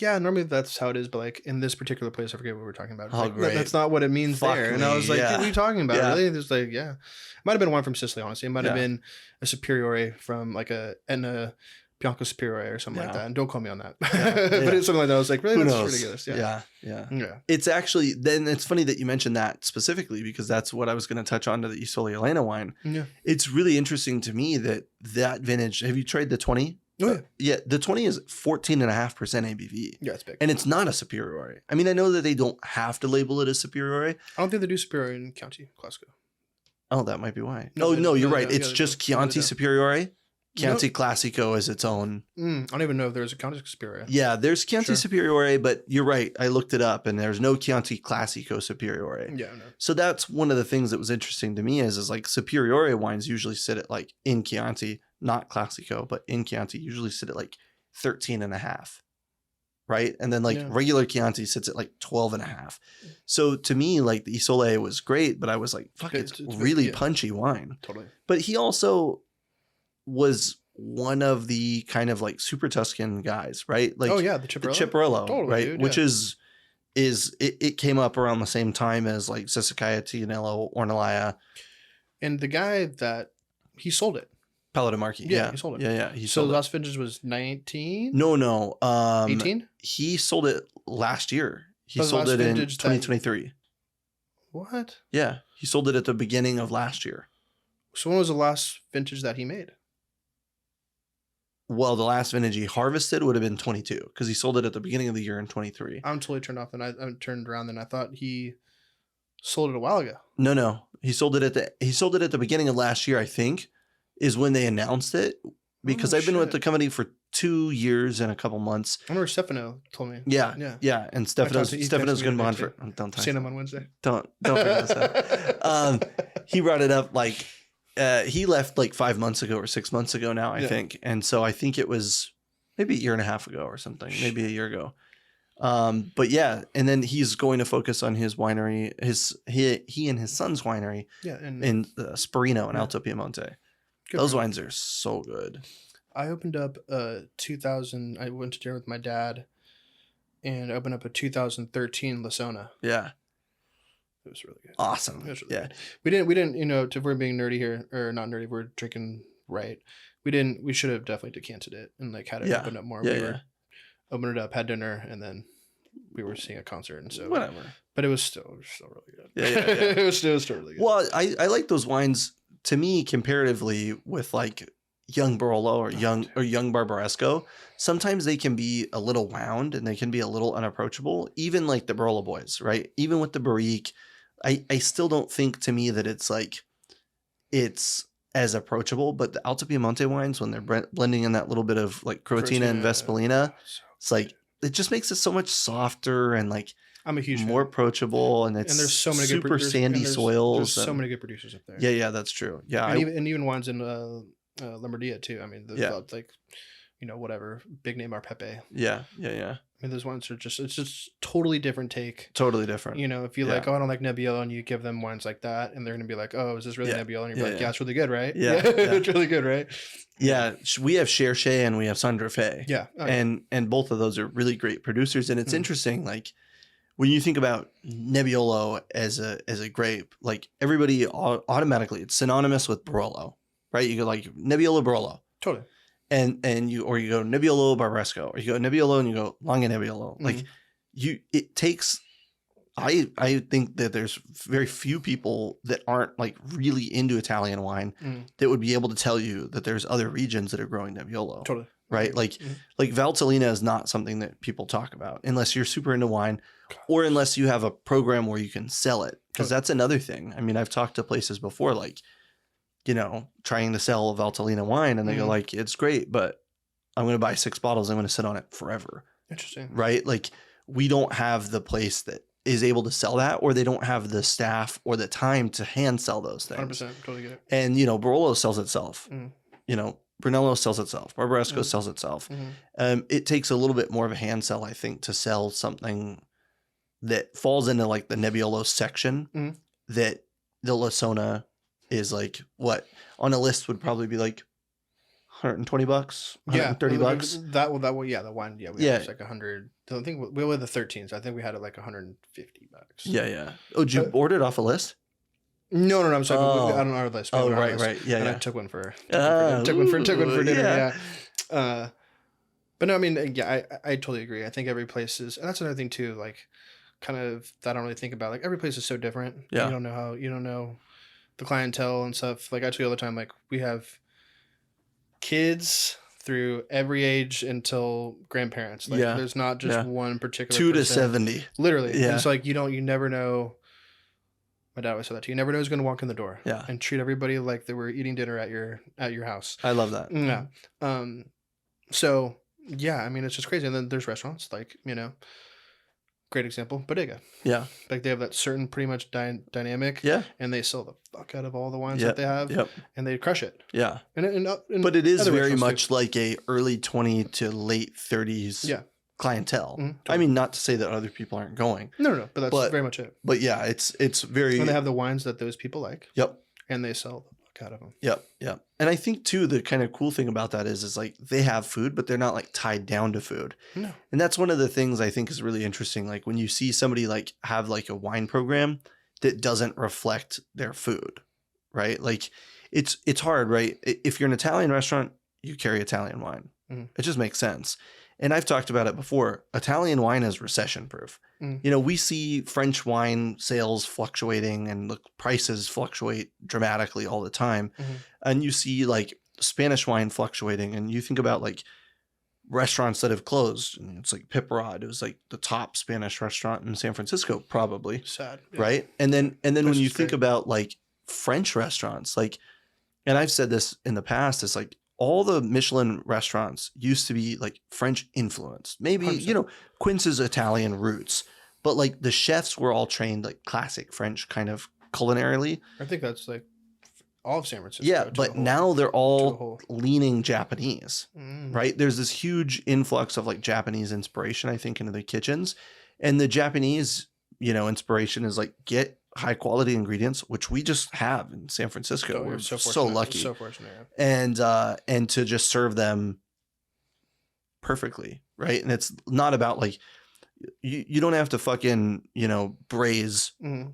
yeah, normally that's how it is. But like in this particular place, I forget what we were talking about. Oh, like, great. That's not what it means there. And I was like, what are you talking about? Yeah. Really? It's like, yeah. It might have been one from Sicily, honestly. It might have been a superiore from like a Bianco Superiore or something like that. And don't call me on that. But it's something like that. I was like, really? That's ridiculous. Yeah. It's actually, then it's funny that you mentioned that specifically, because that's what I was going to touch on to the Isole Elena wine. Yeah. It's really interesting to me that vintage, have you tried the 20? Oh, yeah. Yeah. The 20 is 14.5% ABV. Yeah, it's big. And it's not a superiore. I mean, I know that they don't have to label it as superiore. I don't think they do superiore in Chianti Classico. Oh, that might be why. No, you're right. It's just Chianti Superiore. Chianti Classico is its own. I don't even know if there's a Chianti Superiore. Yeah, there's Chianti Superiore, but you're right. I looked it up, and there's no Chianti Classico Superiore. Yeah, no. So that's one of the things that was interesting to me is like Superiore wines usually sit at like in Chianti, not Classico, but in Chianti usually sit at like 13.5. Right. And then like regular Chianti sits at like 12.5. So to me, like the Isole was great, but I was like, fuck, it's really punchy wine. Totally. But he also was one of the kind of like super Tuscan guys, right? Like, the Ciparello. The Ciparello, totally, right? Dude, which is it came up around the same time as like Sassicaia, Tignanello, Ornellaia. And the guy that he sold it. Paolo De Marchi. Yeah, he sold it. Yeah. So the last vintage was 19? No. 18? He sold it last year. He sold it in 2023. What? Yeah, he sold it at the beginning of last year. So when was the last vintage that he made? Well, the last vintage he harvested would have been 22 because he sold it at the beginning of the year in 23. I'm totally turned off, and I'm turned around, and I thought he sold it a while ago. No. He sold it at the beginning of last year, I think, is when they announced it. Because I've been with the company for 2 years and a couple months. I remember Stefano told me. Yeah. And Stefano's going to be on for. Don't talk. Seen him on Wednesday. Don't forget that. He brought it up like he left like 5 months ago or 6 months ago now, I think. And so I think it was maybe a year and a half ago or something, maybe a year ago. But yeah, and then he's going to focus on his winery, he and his son's winery in Sperino and Alto Piemonte. Those wines are so good. I opened up 2000. I went to dinner with my dad, and I opened up a 2013 Lasona. Yeah, it was really good. Awesome. It was really good. We didn't. If we're being nerdy here, or not nerdy, we're drinking right. We should have definitely decanted it and like had it open up more. Opened it up, had dinner, and then we were seeing a concert, and so whatever. But it was still really good. Yeah. It was still really good. Well, I like those wines. To me, comparatively with like young Barolo or young Barbaresco, sometimes they can be a little wound and they can be a little unapproachable. Even like the Barolo boys, right? Even with the Barrique, I still don't think to me that it's as approachable. But the Alto Piemonte wines, when they're blending in that little bit of like Croatina and Vespolina, it's like it just makes it so much softer and like I'm a huge more approachable, and there's so many super sandy soils. There's so many good producers up there. Yeah, that's true. Yeah, and even wines in Lombardia too. I mean, like whatever big name Pepe. Yeah. I mean, those wines are it's just totally different take. Totally different. If you like, I don't like Nebbiolo, and you give them wines like that, and they're gonna be like, oh, is this really Nebbiolo? And you're like, yeah, it's really good, right? Yeah. It's really good, right? Yeah, we have Cherché and we have Sandra Fe. Yeah, and both of those are really great producers, and it's interesting, like. When you think about Nebbiolo as a grape, like everybody automatically, it's synonymous with Barolo, right? You go like Nebbiolo Barolo, totally, and you go Nebbiolo Barbaresco, or you go Nebbiolo and you go Longa Nebbiolo. Like it takes. I think that there's very few people that aren't like really into Italian wine that would be able to tell you that there's other regions that are growing Nebbiolo. Totally, right? Like Valtellina is not something that people talk about unless you're super into wine. Or unless you have a program where you can sell it, because that's another thing. I mean, I've talked to places before, like, trying to sell a Valtellina wine, and they go like, it's great, but I'm going to buy 6 bottles. I'm going to sit on it forever. Interesting. Right? Like, we don't have the place that is able to sell that, or they don't have the staff or the time to hand sell those things. 100%. Totally get it. And, Barolo sells itself. Brunello sells itself. Barbaresco sells itself. It takes a little bit more of a hand sell, I think, to sell something that falls into like the Nebbiolo section that the Lasona is like what on a list would probably be like $120, $130. That one, yeah, the wine, yeah, it's like 100. I don't think we were the 13s. I think we had it like $150. Yeah. Oh, did you order it off a list? No. I'm sorry, on our list. Oh, right. Yeah, and yeah. I took one for dinner. Yeah. But no, I mean, yeah, I totally agree. I think every place is, and that's another thing too, like kind of that I don't really think about. Like every place is so different. Yeah. You don't know the clientele and stuff. Like I tell you all the time, like we have kids through every age until grandparents. Like there's not just one particular 2 to 70. Literally. Yeah. It's like you never know. My dad always said that too. You never know who's going to walk in the door. Yeah. And treat everybody like they were eating dinner at your house. I love that. Yeah. So yeah, I mean it's just crazy. And then there's restaurants like, great example, Bodega. Yeah. Like they have that certain pretty much dynamic. Yeah. And they sell the fuck out of all the wines that they have. Yep. And they crush it. Yeah. And but it is very much like a early 20 to late 30s clientele. Totally. I mean, not to say that other people aren't going. No. But that's very much it. But yeah, it's very. And they have the wines that those people like. Yep. And they sell the fuck out of them. Yep. And I think too, the kind of cool thing about that is like they have food, but they're not like tied down to food. No. And that's one of the things I think is really interesting. Like when you see somebody like have like a wine program that doesn't reflect their food, right? Like it's hard, right? If you're an Italian restaurant, you carry Italian wine. It just makes sense. and I've talked about it before, Italian wine is recession proof. Mm. You know, we see French wine sales fluctuating and the prices fluctuate dramatically all the time. Mhm. And you see like Spanish wine fluctuating, and you think about like restaurants that have closed. And it's like Piperod. It was like the top Spanish restaurant in San Francisco, probably. Sad. Yeah. Right. And then when Place you is think great. about like French restaurants, like, and I've said this in the past, it's like all the Michelin restaurants used to be like French influenced. Maybe, 100%. you know, Quince's Italian roots, but like the chefs were all trained like classic French kind of culinarily. I think that's like all of San Francisco. Yeah, to but the whole- now they're to the all whole. leaning Japanese, Mm. right? There's this huge influx of like Japanese inspiration, I think, into the kitchens. And the Japanese, you know, inspiration is like get high quality ingredients, which we just have in San Francisco. Oh, We're you're so fortunate. lucky. So fortunate. Yeah. And to just serve them perfectly, right? And it's not about like you don't have to fucking, you know, braise Mhm.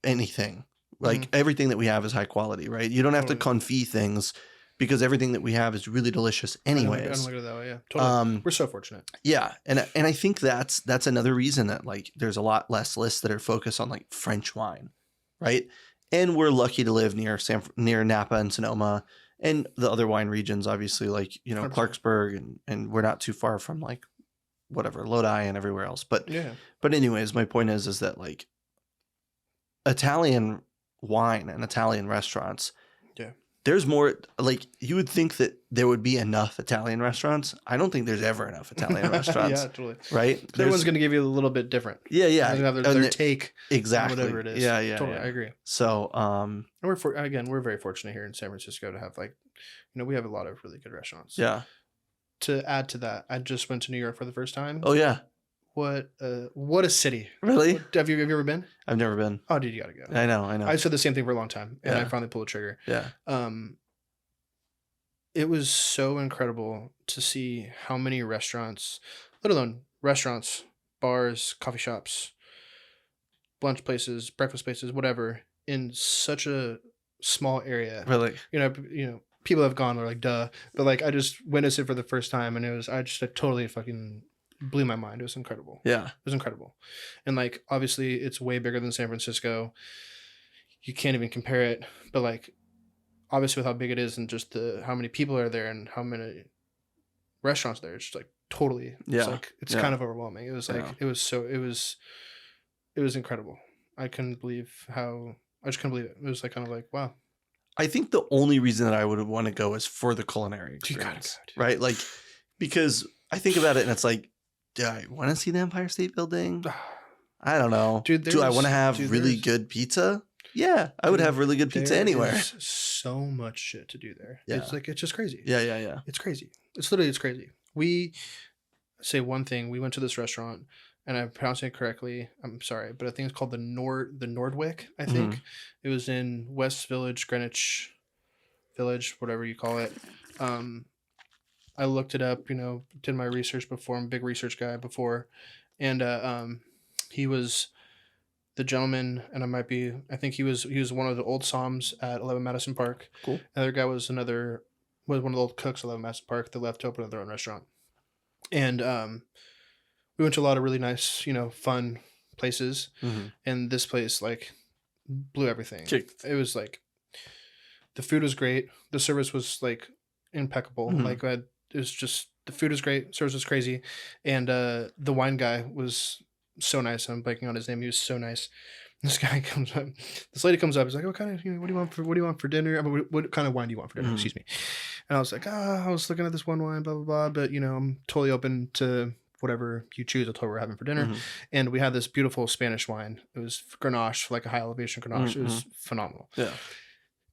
anything. Like everything that we have is high quality, right? You don't have to confit things because everything that we have is really delicious I don't anyways. look at it that way. Yeah, totally. We're so fortunate. Yeah, and I think that's another reason that like there's a lot less lists that are focused on like French wine, right? And we're lucky to live near Napa and Sonoma and the other wine regions, obviously, like, you know, 100%. Clarksburg, and we're not too far from like whatever Lodi and everywhere else. But Yeah. anyways, my point is that like Italian wine and Italian restaurants, Yeah. there's more. Like you would think that there would be enough Italian restaurants. I don't think there's ever enough Italian restaurants. Yeah, totally. Right? Everyone's going to give you a little bit different. Yeah, yeah. They're gonna have And their take. exactly. On whatever it is. Yeah, yeah. Totally. yeah. I agree. So, And we're very fortunate here in San Francisco to have like, you know, we have a lot of really good restaurants. yeah. To add to that, I just went to New York for the first time. Oh yeah. What a city. Really? Have you ever been? I've never been. Oh, dude, you gotta go. I know. I said the same thing for a long time, and I Yeah. finally pulled the trigger. Yeah. It was so incredible to see how many restaurants, let alone restaurants, bars, coffee shops, lunch places, breakfast places, whatever, in such a small area. Really. You know, people have gone, they're like, duh, but like I just witnessed it for the first time, and it totally fucking blew my mind. It was incredible. Yeah. It was incredible. And like obviously it's way bigger than San Francisco. You can't even compare it, but like obviously with how big it is and just how many people are there and how many restaurants there, it's just like totally it's Yeah. kind of overwhelming. It was like Yeah. it was incredible. I just couldn't believe it. It was like kind of like, wow. I think the only reason that I would want to go is for the culinary You gotta experience, go, dude. right? Like, because I think about it and it's like, do I want to see the Empire State Building? I don't know. Dude, do I want to have really there's- good pizza? Yeah, I would Dude, have really good pizza There anywhere. is so much shit to do there. Yeah. It's like it's just crazy. Yeah, yeah, yeah. It's crazy. It's crazy. We say one thing. We went to this restaurant, and I'm pronouncing it correctly. I'm sorry, but I think it's called the Nordwick. I think it was in West Village, Greenwich Village, whatever you call it. I looked it up. You know, did my research before. I'm a big research guy before, and he was the gentleman, and I think he was one of the old Psalms at 11 Madison Park. Cool. Another guy was one of the old cooks at 11 Madison Park that left to open their own restaurant. And we went to a lot of really nice, you know, fun places. And this place like blew everything. Kicked. It was like the food was great. The service was like impeccable. Like it was just the food was great. Service was crazy. And the wine guy was so nice. I'm blanking on his name. He was so nice. This guy comes up. This lady comes up. He's like, "What kind of? What do you want for dinner? I mean, what kind of wine do you want for dinner?" Excuse me. And I was like, I was looking at this one wine, blah blah blah. But you know, I'm totally open to whatever you choose. I told her we're having for dinner, and we had this beautiful Spanish wine. It was Grenache, like a high elevation Grenache. It was phenomenal. Yeah.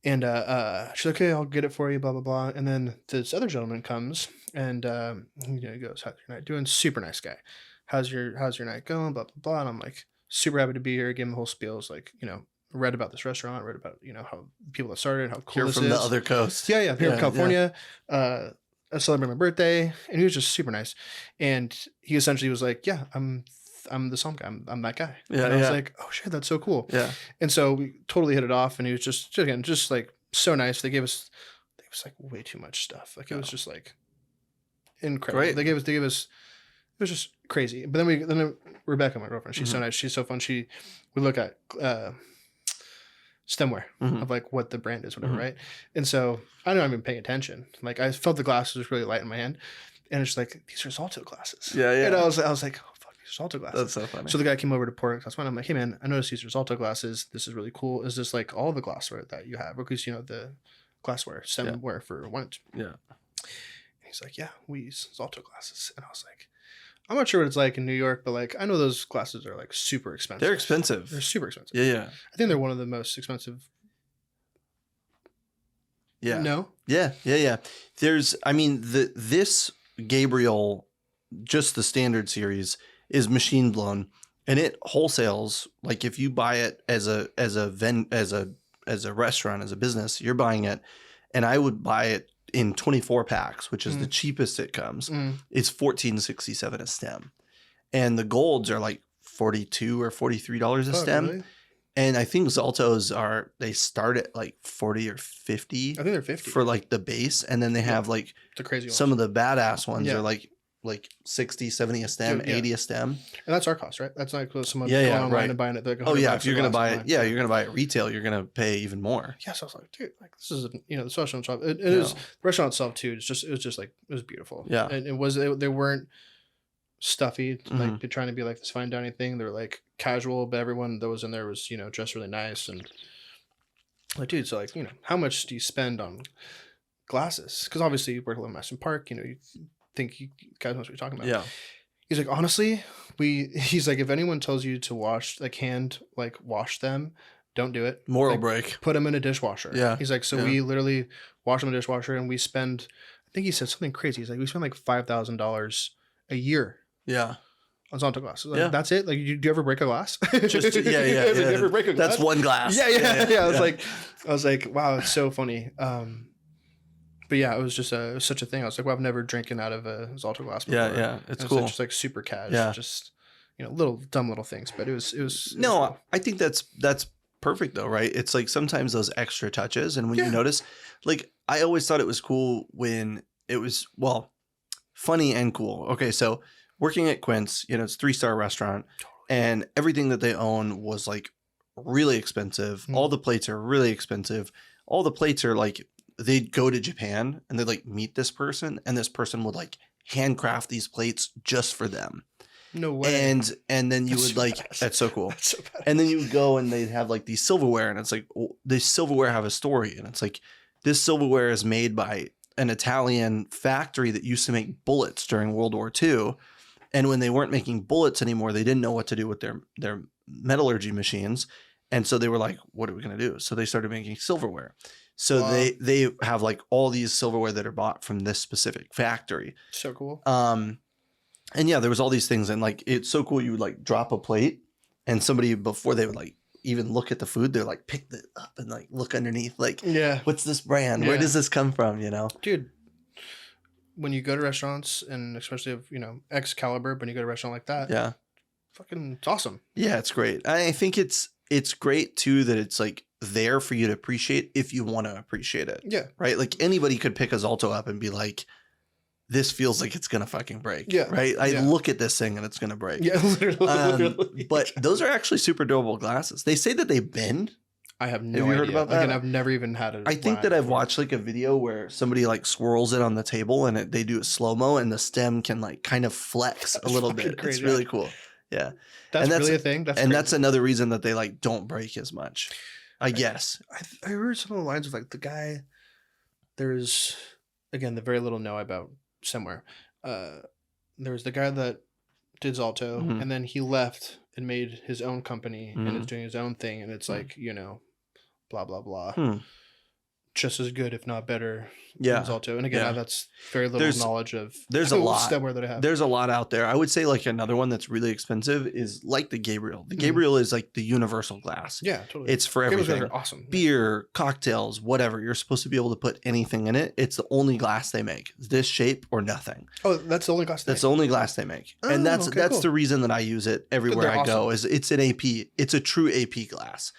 And she's like, "Okay, I'll get it for you." Blah blah blah. And then this other gentleman comes, and he goes, "How's your night doing?" Super nice guy. How's your night going? Blah blah blah. And I'm like, super happy to be here. Give him the whole spiel. It's like, you know, read about this restaurant, read about, you know, how people that started, how cool Here this from is. the other coast. Yeah, here in Yeah, California. I celebrated my birthday, and he was just super nice. And he essentially was like, "Yeah, I'm the song guy. I'm that guy." Yeah, and I was yeah. like, "Oh shit, that's so cool." Yeah. And so we totally hit it off, and he was just like so nice. They gave us like way too much stuff. Like it was just like incredible. Great. They gave us. It was just crazy. But then Rebecca, my girlfriend, she's so nice. She's so fun. We look at stemware of like what the brand is, whatever, right? And so I know I've been paying attention. Like I felt the glasses was really light in my hand, and it's like these are Zalto glasses. Yeah, yeah. And I was like, oh fuck, these are Zalto glasses. That's so funny. So the guy came over to pour glass wine. I'm like, hey man, I noticed these are Zalto glasses. This is really cool. Is this like all the glassware that you have? Because the glassware, stemware for wines. Yeah. And he's like, yeah, we use Zalto glasses. And I was like, I'm not sure what it's like in New York, but like I know those glasses are like super expensive. They're expensive. They're super expensive. Yeah, yeah. I think they're one of the most expensive. Yeah. No? Yeah, yeah, yeah. This Gabriel, just the standard series, is machine blown, and it wholesales. Like if you buy it as a restaurant, as a business, you're buying it, and I would buy it in 24 packs, which is the cheapest it comes. It's $14.67 a stem, and the golds are like $42 or $43 a stem. Really? And I think Zaltos they start at like 40 or 50. I think they're 50 for like the base, and then they have like the crazy some ones. of the badass ones are like 60, 70 a stem, 80 a stem. And that's our cost, right? That's not close. Someone Yeah, going online right. and buying it. Like Oh yeah, if you're gonna buy it, online. you're gonna buy it retail, you're gonna pay even more. Yeah, so I was like, dude, like this is the restaurant shop. It is the restaurant itself too. It was beautiful. Yeah, and they weren't stuffy, like they're trying to be like this fine dining thing. They're like casual, but everyone that was in there was dressed really nice and like, dude. So like how much do you spend on glasses? Because obviously you work at Madison Park. You think you guys know what you're talking about. Yeah. He's like, honestly, he's like, if anyone tells you to wash wash them, don't do it. Moral break. Put them in a dishwasher. Yeah. He's like, so we literally wash them in a dishwasher, and we spend, I think he said something crazy. He's like, we spend like $5,000 a year. Yeah. On Zalto glasses. Like, that's it? Like, do you ever break a glass? Just You ever break a glass? That's one glass. Yeah. I was like, wow, it's so funny. But yeah, it was just such a thing. I was like, well, I've never drinking out of a Zalto glass before. Yeah. It's cool. Just like super cash. Yeah. Just little dumb little things, but it was no, cool. I think that's perfect though, right? It's like sometimes those extra touches, and when you notice, like I always thought it was cool when it was funny and cool. Okay, so working at Quince, it's a 3-star restaurant, and everything that they own was like really expensive. All the plates are really expensive. All the plates are like, they'd go to Japan and they'd like meet this person, and this person would like handcraft these plates just for them. No way. And then you That's would so like, badass. that's so cool. That's so badass. And then you would go and they'd have like these silverware, and it's like, this silverware have a story, and it's like, this silverware is made by an Italian factory that used to make bullets during World War II. And when they weren't making bullets anymore, they didn't know what to do with their metallurgy machines. And so they were like, what are we going to do? So they started making silverware. So they have like all these silverware that are bought from this specific factory. So cool. And yeah, there was all these things, and like, it's so cool. You would like drop a plate, and somebody, before they would like even look at the food, they're like, pick it up and like look underneath, like, what's this brand? Where does this come from? Dude, when you go to restaurants, and especially if X caliber, when you go to a restaurant like that, fucking, it's awesome. Yeah, it's great. I think it's great too that it's like there for you to appreciate if you want to appreciate it. Yeah. Right. Like anybody could pick a Zalto up and be like, this feels like it's gonna fucking break. Yeah. Right. I look at this thing and it's gonna break. Yeah. Literally. But those are actually super durable glasses. They say that they bend. I have no Have you idea. heard about that? And I've never even had it. I think that I've watched like a video where somebody like swirls it on the table, and they do it slow-mo, and the stem can like kind of flex a little bit. Crazy. It's really cool. Yeah. That's really a thing. That's another reason that they like don't break as much, I guess. I heard some of the lines of like the guy. There's again the very little know about somewhere. There was the guy that did Zalto, and then he left and made his own company and is doing his own thing, and it's like blah blah blah. Just as good, if not better, than Zalto. And again, that's very little knowledge of. There's a lot stemware that I have. There's a lot out there. I would say like another one that's really expensive is like the Gabriel. The Gabriel is like the universal glass. Yeah, totally. It's for everything. Are awesome. Beer, cocktails, whatever. You're supposed to be able to put anything in it. It's the only glass they make. This shape or nothing. Oh, that's the only glass. That's the only glass they make, and that's cool. the reason that I use it everywhere I go. Is it's an AP. It's a true AP glass.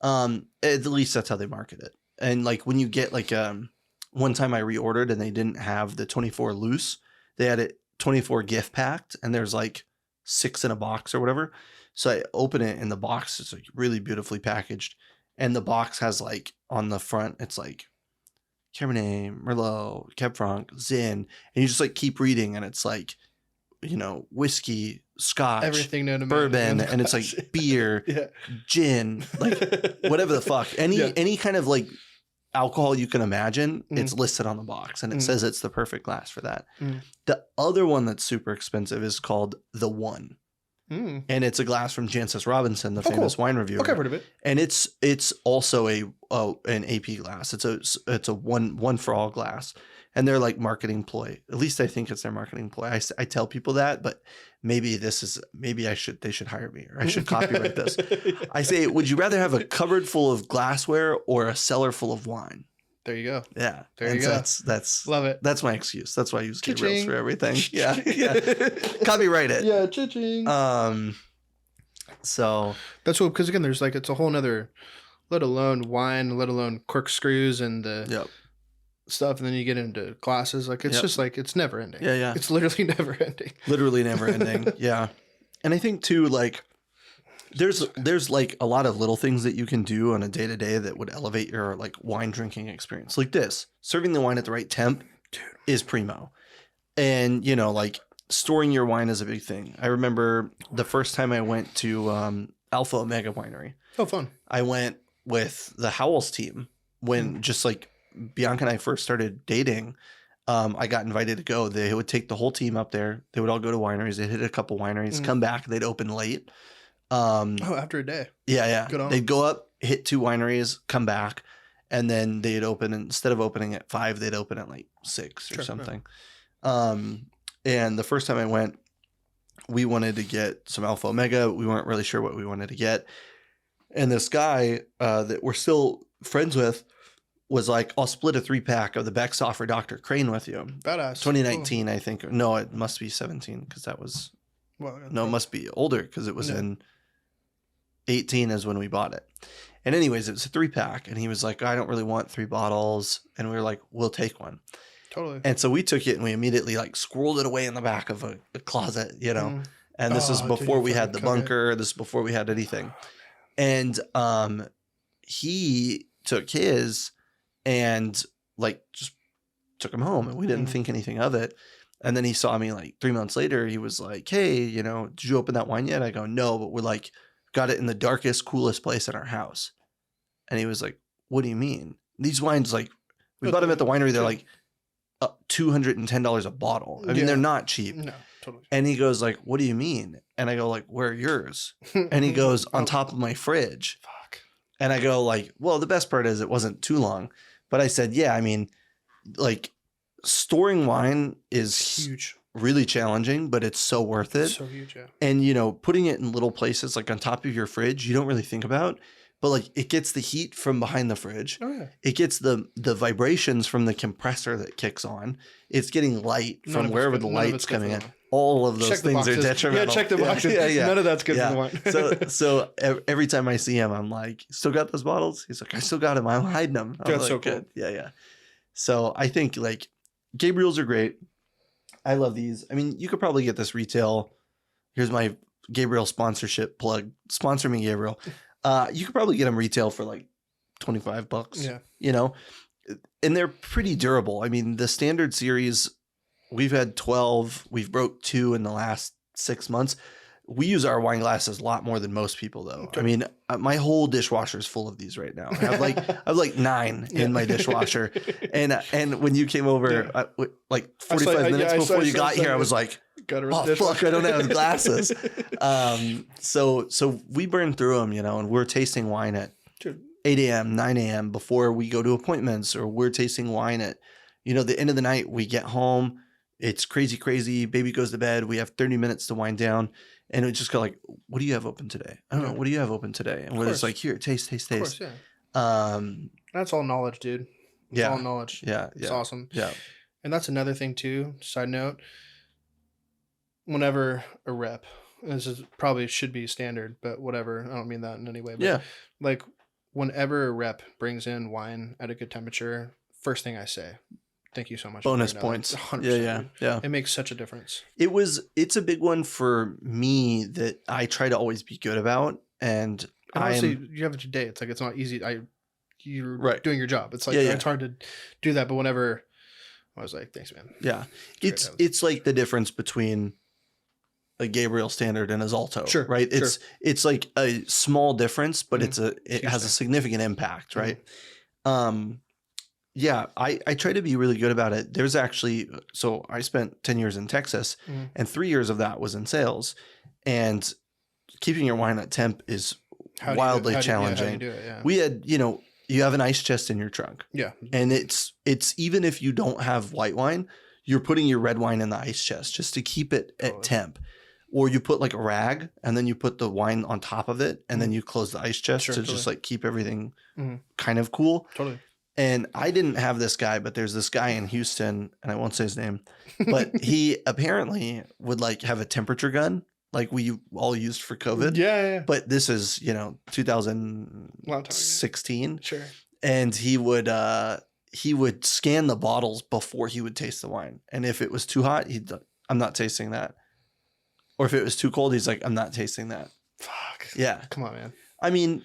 At least that's how they market it. And like when you get like one time I reordered and they didn't have the 24 loose, they had it 24 gift packed, and there's like 6 in a box or whatever. So I open it, and the box is like really beautifully packaged, and the box has like on the front, it's like Cabernet, Merlot, Cab Franc, Zin, and you just like keep reading, and it's like, you know, whiskey, scotch, Everything known to man bourbon, in the and it's glass. like beer, Yeah. gin, like whatever the fuck, any kind of like alcohol you can imagine, it's listed on the box, and it says it's the perfect glass for that. The other one that's super expensive is called the One. And it's a glass from Jancis Robinson, the famous wine reviewer. Okay, I've heard of it. And it's also an AP glass. It's a one for all glass, and they're like marketing ploy. At least I think it's their marketing ploy. I tell people that, but maybe they should hire me, or I should copyright this. I say, would you rather have a cupboard full of glassware or a cellar full of wine? There you go. Yeah, there you go. That's love it. That's my excuse. That's why I use Gabriel's Cha-ching. for everything. Yeah, copyright it. Yeah, cha-ching. So that's what, because again, there's like, it's a whole nother, let alone wine, let alone corkscrews and the stuff, and then you get into glasses. Like it's just like, it's never ending. Yeah. It's literally never ending. Literally never ending. Yeah, and I think too, like there's like a lot of little things that you can do on a day to day that would elevate your like wine drinking experience. Like this, serving the wine at the right temp is primo, and you know, like storing your wine is a big thing. I remember the first time I went to Alpha Omega Winery. Oh, fun. I went with the Howells team when just like Bianca and I first started dating. I got invited to go. They would take the whole team up there. They would all go to wineries. They'd hit a couple wineries, come back. They'd open late. After a day. Yeah. Good on. They'd go up, hit 2 wineries, come back, and then they'd open. Instead of opening at 5, they'd open at like 6 or something. And the first time I went, we wanted to get some Alpha Omega. We weren't really sure what we wanted to get. And this guy that we're still friends with was like, I'll split a 3-pack of the Beck's for Dr. Crane with you. Badass. 2019, I think. No, it must be 17 because that was... No, it must be older because it was in 18 is when we bought it. And anyways, it was a 3-pack. And he was like, I don't really want 3 bottles. And we were like, we'll take one. Totally. And so we took it and we immediately like squirreled it away in the back of a closet, you know. And this is before we had the bunker. This is before we had anything. And he took his and like just took him home, and we didn't think anything of it. And then he saw me like 3 months later. He was like, hey, you know, did you open that wine yet? I go, no, but we're like, got it in the darkest, coolest place in our house. And he was like, what do you mean? These wines, like, we bought them at the winery. They're like $210 a bottle. I mean, they're not cheap. No, totally. And he goes like, what do you mean? And I go like, where are yours? And he goes, on top of my fridge. Fuck. And I go like, well, the best part is it wasn't too long. But I said, yeah, I mean, like, storing wine is huge, really challenging, but it's so worth it. So huge, yeah. And, you know, putting it in little places like on top of your fridge, you don't really think about, but like it gets the heat from behind the fridge. Oh, yeah. It gets the vibrations from the compressor that kicks on. It's getting light from wherever the light's coming in. All of those things are detrimental. Yeah, check the boxes. Yeah. None of that's good for the wine. so every time I see him, I'm like, still got those bottles? He's like, I still got them. I'm hiding them. That's like, so cool. Good. Yeah. So I think like Gabriel's are great. I love these. I mean, you could probably get this retail. Here's my Gabriel sponsorship plug. Sponsor me, Gabriel. You could probably get them retail for like $25. Yeah. You know, and they're pretty durable. I mean, the standard series, we've had 12. We've broke 2 in the last 6 months. We use our wine glasses a lot more than most people, though. Okay. I mean, my whole dishwasher is full of these right now. I have like 9 in my dishwasher. And when you came over, like 45 minutes before you got here, I was like, oh, fuck, I don't have glasses. So we burn through them, you know, and we're tasting wine at 8 a.m., 9 a.m. before we go to appointments, or we're tasting wine at, you know, the end of the night. We get home. It's crazy. Baby goes to bed. We have 30 minutes to wind down. And it just go like, what do you have open today? I don't know. What do you have open today? And we're just like, here, taste. Of course, yeah. That's all knowledge, dude. It's all knowledge. Yeah. It's awesome. Yeah. And that's another thing too, side note. Whenever a rep, this is probably should be standard, but whatever. I don't mean that in any way. But like whenever a rep brings in wine at a good temperature, first thing I say, Thank you so much. bonus for bringing points. that up. 100%, Yeah. dude. Yeah. It makes such a difference. It's a big one for me that I try to always be good about. And And obviously, you have it today. It's like it's not easy. You're Right. doing your job. It's like Yeah, yeah. it's hard to do that. But whenever I was like, thanks, man. yeah, great to have it's like the difference between a Gabriel standard and a Zalto, Sure, right? sure. It's like a small difference, but Mhm. it Huge has a thing. significant impact, right? Yeah, I try to be really good about it. There's actually, so I spent 10 years in Texas, Mhm. and 3 years of that was in sales, and keeping your wine at temp is How do you do it? wildly How do you challenging. do it? Yeah. We had, you have an ice chest in your trunk, Yeah. and it's even if you don't have white wine, you're putting your red wine in the ice chest just to keep it at Totally. temp. Or you put like a rag and then you put the wine on top of it and then you close the ice chest Sure, to just totally. like keep everything Mhm. kind of cool. Totally. And I didn't have this guy, but there's this guy in Houston, and I won't say his name, but he apparently would like have a temperature gun like we all used for COVID. Yeah. But this is, Long time ago. 2016. Sure. And he would scan the bottles before he would taste the wine. And if it was too hot, I'm not tasting that. Or if it was too cold, he's like, I'm not tasting that. Fuck. Yeah. Come on, man. I mean,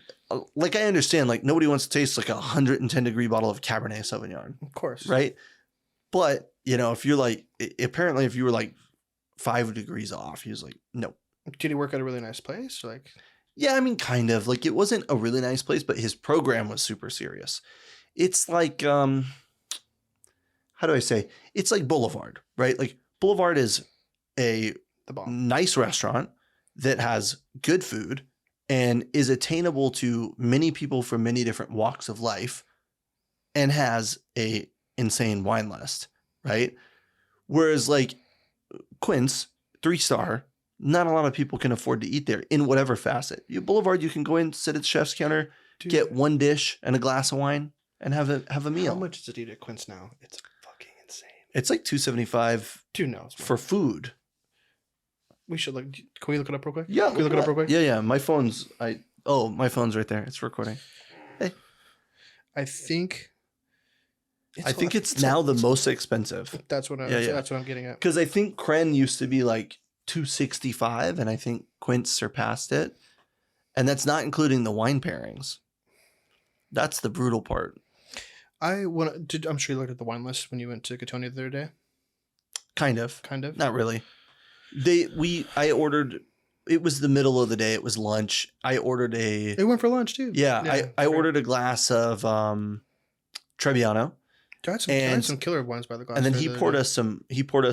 like I understand, like nobody wants to taste like a 110-degree bottle of Cabernet Sauvignon, Of course. right? But, if you're like, apparently if you were like 5 degrees off, he was like, no. Did he work at a really nice place? Like, Yeah, I mean, kind of. Like it wasn't a really nice place, but his program was super serious. It's like, how do I say? It's like Boulevard, right? Like Boulevard is a the bomb. nice restaurant that has good food and is attainable to many people from many different walks of life and has a insane wine list, right? Whereas like Quince, 3-star, not a lot of people can afford to eat there in whatever facet. Boulevard, you can go in, sit at the chef's counter, Dude, get one dish and a glass of wine and have a meal. how much is it eat at Quince now? It's fucking insane. It's like $275 Dude, no. It's for food. We should look. Can we look it up real quick? Yeah, Can we look it up real quick? Yeah. My phone's my phone's right there. It's recording. I think. It's now the most expensive That's what That's what I'm getting at. because I think Kren used to be like $265, and I think Quince surpassed it, and that's not including the wine pairings. That's the brutal part. I'm sure you looked at the wine list when you went to Catonia the other day. Kind of. Kind of. Not really. I ordered. It was the middle of the day. It was lunch. I ordered It went for lunch too. I ordered a glass of Trebbiano. I had some killer wines by the glass. And then there he the poured other us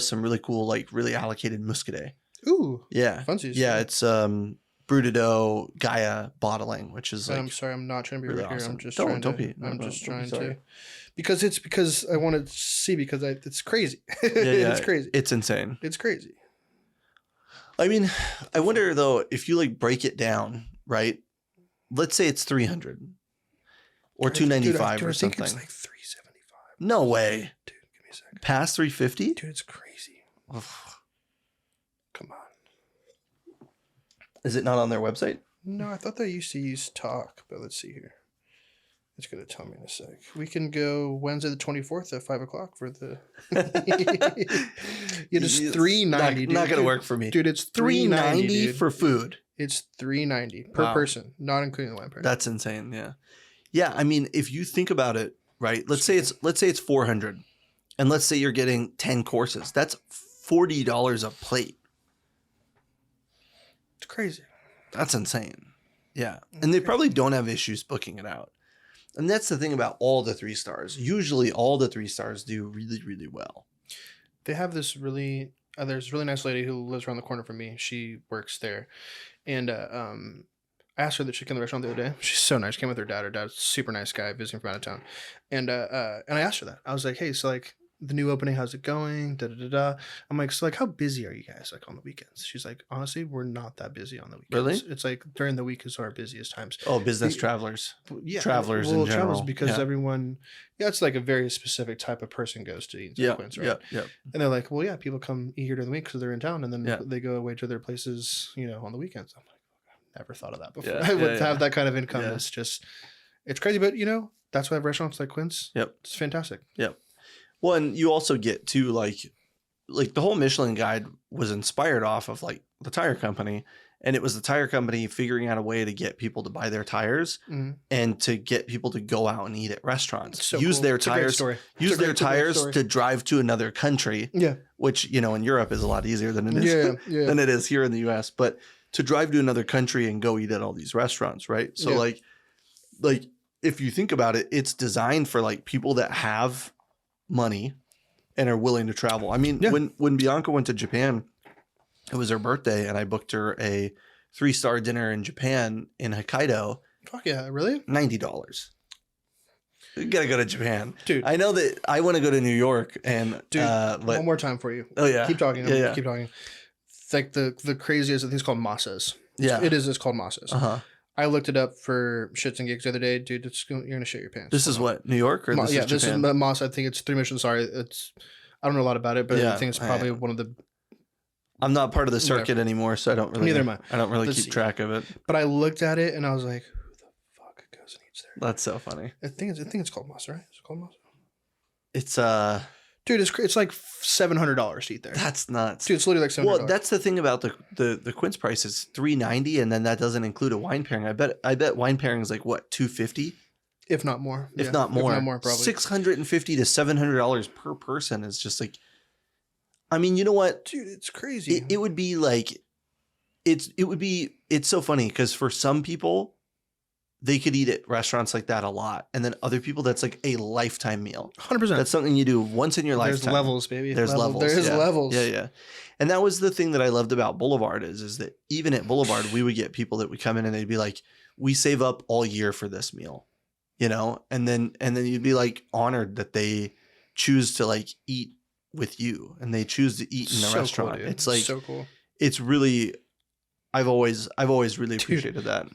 some really cool, like really allocated Muscadet. day. Ooh. Yeah. Funsies. Yeah, it's Brutado Gaia bottling, which is like I'm sorry, I'm not trying to be really rude here. awesome. I'm just Don't trying be. to. No, I'm no, just don't be trying sorry. to. Because I want to see it's crazy. yeah, It's crazy. It's insane. It's crazy. I mean, I wonder though if you like break it down, right? Let's say it's 300 or 295 or something. I think it's like 375. No way. Dude, give me a second. Past 350? Dude, it's crazy. Come on. Is it not on their website? No, I thought they used to use Talk, but let's see here. It's going to tell me in a sec. We can go Wednesday the 24th at 5 o'clock for the... It's $3.90, dude. Not going to work for me. Dude, it's $3.90 for food. It's $3.90 per person, not including the wine price. That's insane. Yeah. Yeah. I mean, if you think about it, right? Let's say it's 400 and let's say you're getting 10 courses. That's $40 a plate. It's crazy. That's insane. Yeah. And they probably don't have issues booking it out. And that's the thing about all the 3-stars. Usually all the 3-stars do really, really well. They have this really... there's a really nice lady who lives around the corner from me. She works there. And I asked her that she came to the restaurant the other day. She's so nice. She came with her dad. Her dad's a super nice guy visiting from out of town. And I asked her that. I was like, hey, so like the new opening, how's it going? Da, da, da, da. I'm like, so like how busy are you guys like on the weekends? She's like, honestly, we're not that busy on the weekends. Really? It's like during the week is our busiest times. Oh, business travelers. Yeah. Travelers in general. Travelers because Yeah. everyone, it's like a very specific type of person goes to eat Yeah. Quince, right? Yeah. Yeah. And they're like, well, yeah, people come eat here during the week because they're in town, and then Yeah. they go away to their places, on the weekends. I'm like, I've never thought of that before. Yeah, I would yeah, have yeah. that kind of income. Yeah. It's crazy, but that's why I have restaurants like Quince. Yep. It's fantastic. Yep. Well, and you also get to like the whole Michelin guide was inspired off of like the tire company, and it was the tire company figuring out a way to get people to buy their tires and to get people to go out and eat at restaurants. So use cool. their It's a great tires, story. use It's a their great tires story. to drive to another country. Yeah. Which, you know, in Europe is a lot easier than it is Yeah. than it is here in the US. But to drive to another country and go eat at all these restaurants, right? So like if you think about it, it's designed for like people that have money and are willing to travel. I mean, when Bianca went to Japan, it was her birthday, and I booked her a 3-star dinner in Japan in Hokkaido. Fuck yeah, really? $90. You gotta go to Japan, dude. I know that I want to go to New York, and dude. But, one more time for you. Oh yeah, keep talking. Yeah. Keep talking. It's like the craziest. I think it's called masas. Yeah, it is. It's called masas. Uh-huh. I looked it up for shits and gigs the other day, dude. You're gonna shit your pants. This is what, New York, or this is Japan? This is Masa. I think it's 3 Michelin. Sorry, I don't know a lot about it, but I think it's probably one of the. I'm not part of the circuit anymore, so I don't really. Neither am I. I don't really keep track of it. But I looked at it and I was like, "Who the fuck goes and eats there?" That's so funny. I think it's called Masa, right? Is it called Masa? It's dude, it's like $700 to eat there. That's nuts, dude. It's literally like $700. Well, that's the thing about the Quince price is $390, and then that doesn't include a wine pairing. I bet wine pairing is like what, $250, if not more. If not more, probably $650 to $700 per person is just like. I mean, you know what, dude? It's crazy. It would be like, it's so funny because for some people, they could eat at restaurants like that a lot, and then other people, that's like a lifetime meal. 100%. That's something you do once in your lifetime. There's levels, baby. There's levels. There's levels. Yeah. And that was the thing that I loved about Boulevard is that even at Boulevard, we would get people that would come in and they'd be like, "We save up all year for this meal," you know, and then you'd be like honored that they choose to like eat with you and they choose to eat in the restaurant. Cool, it's like so cool. It's really, I've always really appreciated that.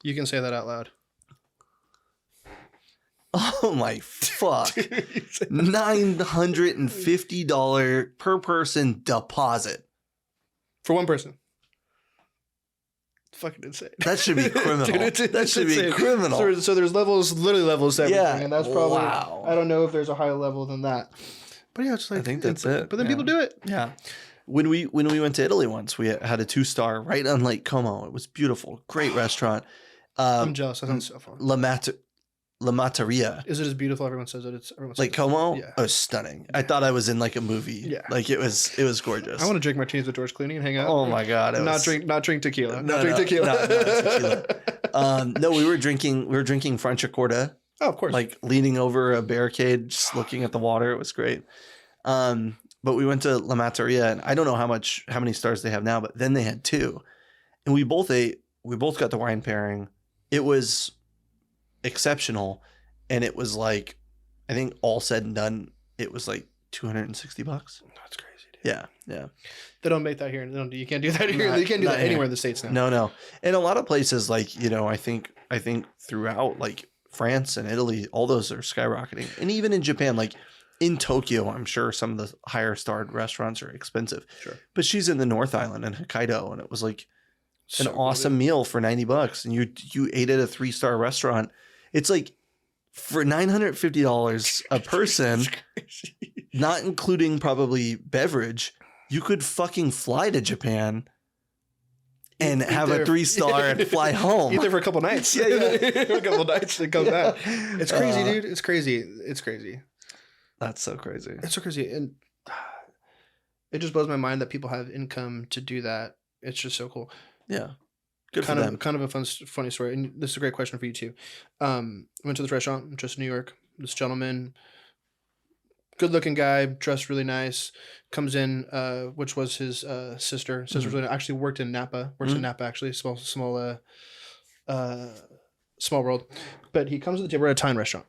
You can say that out loud. Oh my fuck. $950 per person deposit. For one person. Fucking insane. That should be criminal. Dude, that should be criminal. So there's levels, literally levels to everything. Yeah. And that's probably, wow. I don't know if there's a higher level than that. But yeah, it's like, I think that's it. But then people do it. Yeah. When we went to Italy once, we had a 2-star right on Lake Como. It was beautiful. Great restaurant. I'm jealous. That sounds so fun. La Matteria. Is it as beautiful? Everyone says it. Lake Como? Yeah. It was stunning. I thought I was in like a movie. Yeah. Like it was gorgeous. I want to drink martinis with George Clooney and hang out. Oh my God. Not drink tequila. No, Not tequila. not tequila. No, we were drinking Franciacorta. Oh, of course. Like leaning over a barricade, just looking at the water. It was great. But we went to La Matteria, and I don't know how many stars they have now, but then they had 2. And we both got the wine pairing. It was exceptional. And it was like, I think all said and done, it was like $260. That's crazy, dude. Yeah. They don't make that here. You can't do that here. You can't do that anywhere in the States now. No. And a lot of places like, you know, I think throughout like France and Italy, all those are skyrocketing. And even in Japan, like in Tokyo, I'm sure some of the higher starred restaurants are expensive. Sure. But she's in the North Island in Hokkaido, and it was like an So awesome meal for $90. And you ate at a 3-star restaurant. It's like for $950 a person, not including probably beverage, you could fucking fly to Japan and have a 3-star and fly home. Eat there for a couple nights. Yeah. For a couple nights and come back. It's crazy, dude. It's crazy. That's so crazy. It's so crazy. And it just blows my mind that people have income to do that. It's just so cool. Yeah. Good kind for of them. Kind of a funny story. And this is a great question for you too. I went to this restaurant just in New York. This gentleman, good looking guy, dressed really nice, comes in, which was his sister. Sister really actually worked in Napa. Works in Napa actually. Small world. But he comes to the table. We're at a Italian restaurant.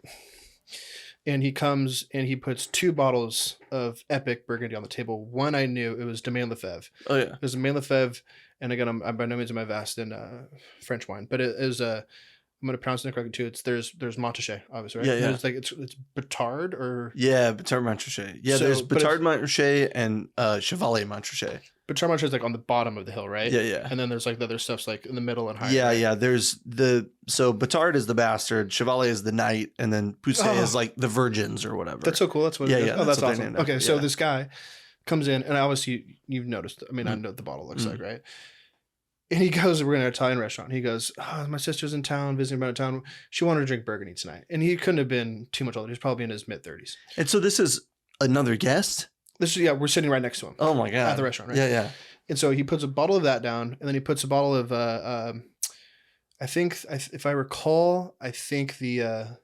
And he comes and he puts 2 bottles of epic Burgundy on the table. One I knew, it was Domaine Lefebvre. Oh yeah. It was Domaine Lefebvre, and again, I'm by no means am I vast in French wine, but it is I'm going to pronounce it correctly too. There's Montrachet, obviously, right? Yeah. It's like it's Betard or Betard Montrachet. Yeah, So, there's but Betard Montrachet and Chevalier Montrachet. But Charmancher is like on the bottom of the hill, right? Yeah, yeah. And then there's like the other stuff's like in the middle and higher. Yeah, right? yeah. There's so Batard is the bastard, Chevalier is the knight, and then Poussey is like the virgins or whatever. That's so cool. That's what Yeah, it is. yeah, Oh, that's that's what they're awesome. named Okay, after, so yeah. this guy comes in, and obviously you've noticed. I mean, I know what the bottle looks like, right? And he goes, we're in an Italian restaurant. He goes, oh, my sister's in town, visiting about town. She wanted to drink Burgundy tonight. And he couldn't have been too much older. He was probably in his mid-30s. And so this is another guest? We're sitting right next to him. Oh my God. At the restaurant, right? Yeah, yeah. And so he puts a bottle of that down, and then he puts a bottle of, I think, if I recall, I think the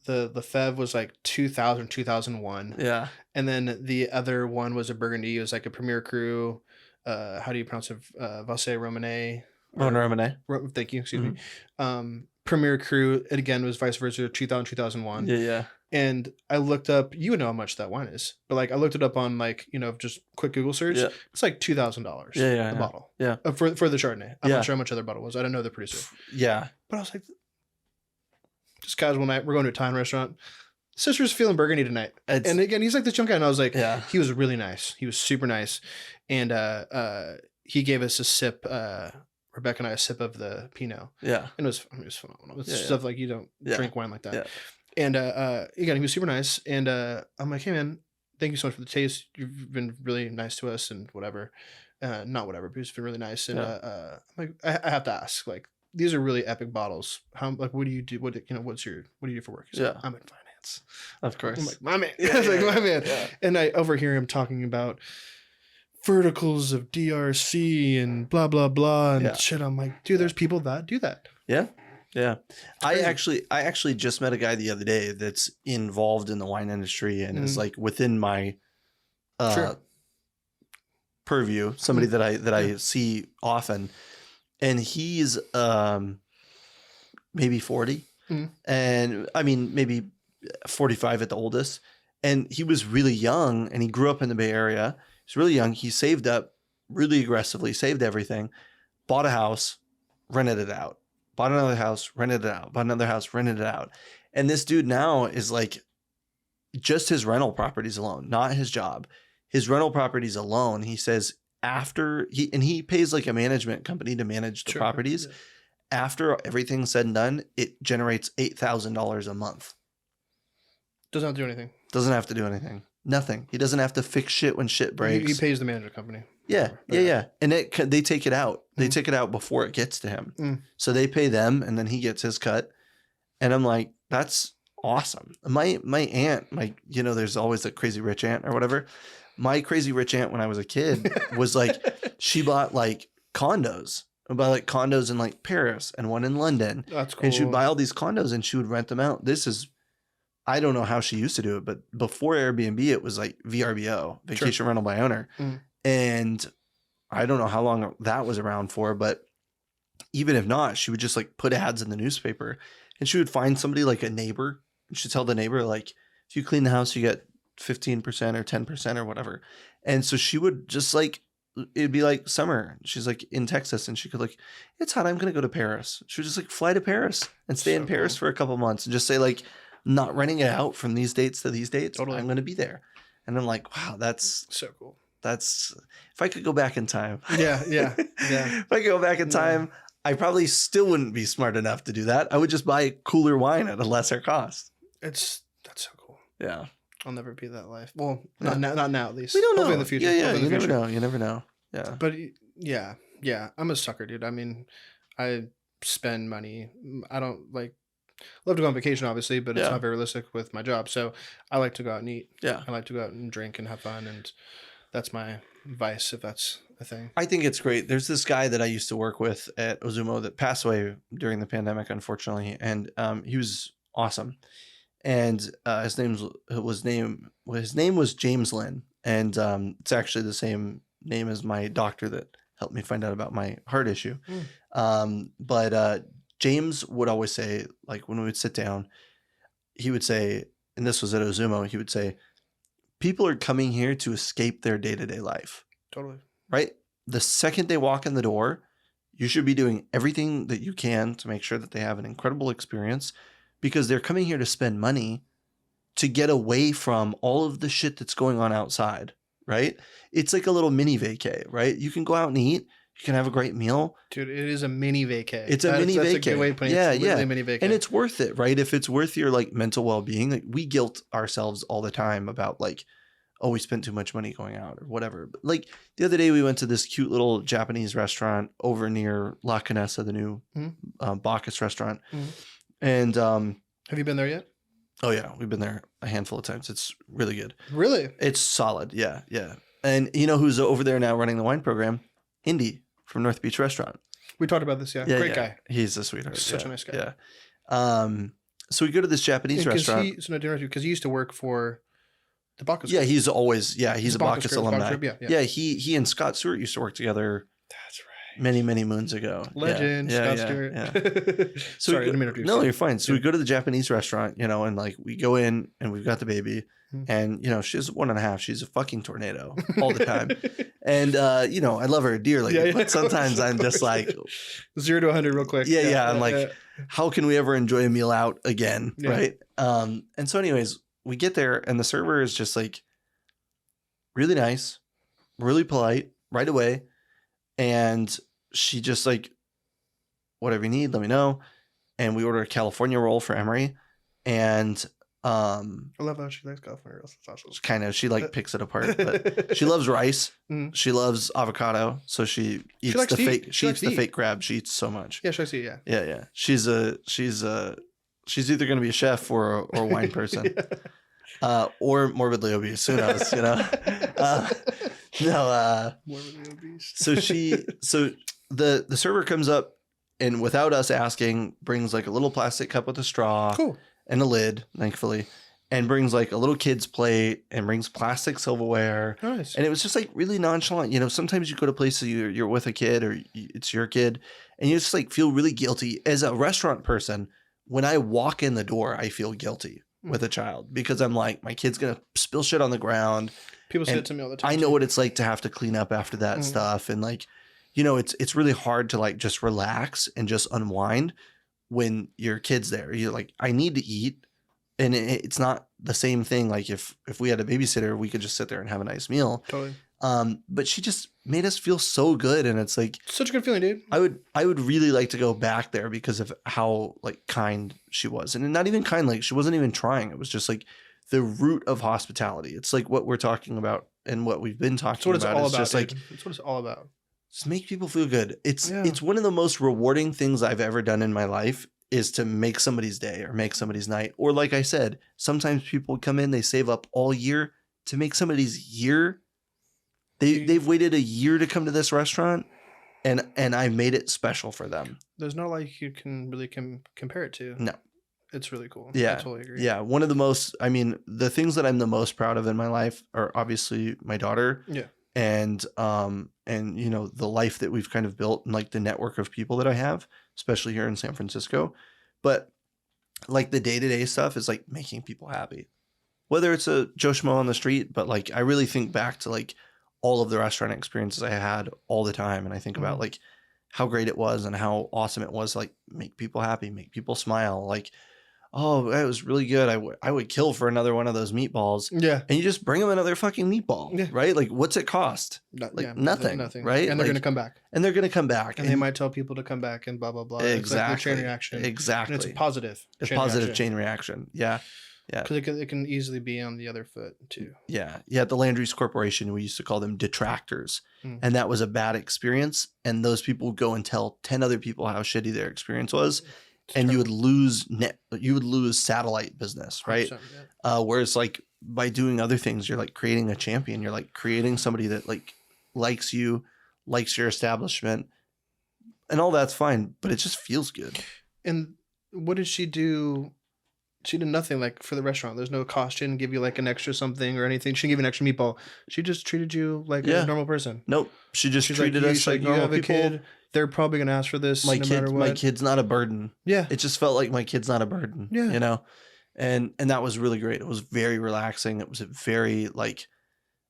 Fev was like 2000, 2001. Yeah. And then the other one was a Burgundy. It was like a Premier Cru. How do you pronounce it? Vasse Romane. Romane. Thank you. Excuse me. Premier Cru. It again was vice versa. 2000, 2001. Yeah, yeah. And I looked up. You know how much that wine is, but like I looked it up on like just quick Google search. Yeah. It's like $2,000. Yeah, yeah, a yeah. bottle. Yeah. For the Chardonnay. I'm Yeah. not sure how much other bottle was. I didn't know the producer. Yeah. But I was like, just casual night. We're going to a Italian restaurant. Sister's feeling Burgundy tonight. And again, he's like this young guy, and I was like, yeah. He was really nice. He was super nice, and he gave us a sip. Rebecca and I a sip of the Pinot. Yeah. And it was phenomenal. It's stuff like you don't drink wine like that. Yeah. And again, he was super nice. And I'm like, hey man, thank you so much for the taste. You've been really nice to us and whatever. Not whatever, but it's been really nice. And I'm like, I have to ask, like, these are really epic bottles. How what do you do? What do you do for work? He's like, I'm in finance. Of course. I'm like, my man. I was like, my man. Yeah. And I overhear him talking about verticals of DRC and blah blah blah and shit. I'm like, dude, there's people that do that. Yeah. Yeah. I actually just met a guy the other day that's involved in the wine industry and is like within my purview, somebody that I see often. And he's maybe 40. And I mean maybe 45 at the oldest. And he was really young and he grew up in the Bay Area. He's really young. He saved up really aggressively, saved everything, bought a house, rented it out, bought another house, rented it out, bought another house, rented it out. And this dude now is like just his rental properties alone, not his job. His rental properties alone, he says after he pays like a management company to manage the properties. Yeah. After everything's said and done, it generates $8,000 a month. Doesn't have to do anything. Doesn't have to do anything. Nothing. He doesn't have to fix shit when shit breaks. He pays the management company. Yeah, yeah. And they take it out. They take it out before it gets to him. So they pay them, and then he gets his cut. And I'm like, that's awesome. My aunt, there's always the crazy rich aunt or whatever. My crazy rich aunt when I was a kid was like, she bought like condos. Buy like condos in like Paris and one in London. That's cool. And she would buy all these condos and she would rent them out. I don't know how she used to do it, but before Airbnb, it was like VRBO, vacation rental by owner. And I don't know how long that was around for, but even if not, she would just like put ads in the newspaper and she would find somebody like a neighbor. And she'd tell the neighbor, like, if you clean the house, you get 15% or 10% or whatever. And so she would just like, it'd be like summer. She's like in Texas and she could like, it's hot. I'm going to go to Paris. She would just like fly to Paris and stay in Paris for a couple months and just say like, not renting it out from these dates to these dates. Totally. I'm going to be there. And I'm like, wow, that's so cool. That's if I could go back in time. Yeah. If I could go back in time, I probably still wouldn't be smart enough to do that. I would just buy cooler wine at a lesser cost. That's so cool. Yeah. I'll never be that life. Well, not now at least. We don't know. Hopefully in the future. Yeah. You never know. You never know. Yeah. But yeah. I'm a sucker, dude. I mean, I spend money. I don't like. Love to go on vacation, obviously, but it's not very realistic with my job. So I like to go out and eat. Yeah. I like to go out and drink and have fun. And that's my vice, if that's a thing. I think it's great. There's this guy that I used to work with at Ozumo that passed away during the pandemic, unfortunately. And he was awesome. And his name was James Lynn. And it's actually the same name as my doctor that helped me find out about my heart issue. But James would always say, like when we would sit down, he would say, and this was at Ozumo, he would say, people are coming here to escape their day-to-day life. Totally. Right? The second they walk in the door, you should be doing everything that you can to make sure that they have an incredible experience because they're coming here to spend money to get away from all of the shit that's going on outside. right? It's like a little mini vacay, right? You can go out and eat. You can have a great meal. Dude, it is a mini vacay. It's a mini vacay. That's a good way of putting it. It's literally a mini vacay. And it's worth it, right? If it's worth your like mental well-being, like we guilt ourselves all the time about like, oh, we spent too much money going out or whatever. But like the other day we went to this cute little Japanese restaurant over near La Canessa, the new Bacchus restaurant. And have you been there yet? Oh yeah, we've been there a handful of times. It's really good. Really? It's solid. Yeah. And you know who's over there now running the wine program? Indy from North Beach Restaurant. We talked about this, Great guy. He's a sweetheart. Such a nice guy. Yeah. So we go to this Japanese restaurant. Because he used to work for the Bacchus. Yeah, he's a Bacchus alumni. Yeah. He and Scott Stewart used to work together. That's right. Many moons ago. Legend, Scott Stewart. Yeah. So Sorry, I didn't mean to do no, you're fine. So we go to the Japanese restaurant, you know, and like we go in and we've got the baby. And, you know, she's 1.5. She's a fucking tornado all the time. And, you know, I love her dearly. But sometimes I'm just like 0 to 100 real quick. Yeah. I'm like, how can we ever enjoy a meal out again? Yeah. Right. And so anyways, we get there and the server is just like really nice, really polite right away. And she just like, whatever you need, let me know. And we order a California roll for Emery. And I love how she likes California rolls. Kind of, she like picks it apart, but she loves rice. She loves avocado, so she eats the fake crab. She eats so much. Yeah, should I see? Yeah. Yeah. She's either going to be a chef or a wine person, or morbidly obese. Who knows? You know. Morbidly obese. So the server comes up and without us asking, brings like a little plastic cup with a straw. Cool. And a lid, thankfully, and brings like a little kid's plate and brings plastic silverware. Nice. And it was just like really nonchalant. You know, sometimes you go to places you're with a kid or it's your kid and you just like feel really guilty. As a restaurant person, when I walk in the door, I feel guilty with a child because I'm like, my kid's going to spill shit on the ground. People say it to me all the time. I know what it's like to have to clean up after that stuff. And like, you know, it's really hard to like just relax and just unwind when your kid's there. You're like, I need to eat. And it's not the same thing. Like if we had a babysitter, we could just sit there and have a nice meal. Totally. But she just made us feel so good. And it's like such a good feeling, dude. I would really like to go back there because of how like kind she was. And not even kind, like she wasn't even trying. It was just like the root of hospitality. It's like what we're talking about and what we've been talking about. It's just like, it's what it's all about. Just make people feel good. It's one of the most rewarding things I've ever done in my life is to make somebody's day or make somebody's night. Or like I said, sometimes people come in, they save up all year to make somebody's year. They've waited a year to come to this restaurant and I made it special for them. There's no like you can really compare it to. No. It's really cool. Yeah. I totally agree. Yeah. One of the most, I mean, the things that I'm the most proud of in my life are obviously my daughter. Yeah. And you know, the life that we've kind of built and like the network of people that I have, especially here in San Francisco. But like the day-to-day stuff is like making people happy, whether it's a Joe Schmo on the street, but like, I really think back to like all of the restaurant experiences I had all the time. And I think about like how great it was and how awesome it was, like make people happy, make people smile. Like, oh, it was really good. I would kill for another one of those meatballs. Yeah. And you just bring them another fucking meatball, right? Like, what's it cost? Nothing, right? And they're going to come back. And they're going to come back. And they might tell people to come back and blah, blah, blah. Exactly. It's like a chain reaction. Exactly. And it's positive. It's positive chain reaction. Yeah. Yeah. Because it can easily be on the other foot too. Yeah. Yeah. At the Landry's Corporation, we used to call them detractors. And that was a bad experience. And those people would go and tell 10 other people how shitty their experience was. And you would lose satellite business, right? Yeah. Whereas like by doing other things, you're like creating a champion. You're like creating somebody that like likes you, likes your establishment, and all that's fine, but it just feels good. And what did she do? She did nothing like for the restaurant. There's no cost. She didn't give you like an extra something or anything. She didn't give you an extra meatball. She just treated you like a normal person. Nope. She just treated us like normal people. Kid, they're probably going to ask for this no matter what. My kid's not a burden. Yeah. It just felt like my kid's not a burden. Yeah. You know? And that was really great. It was very relaxing. It was very like,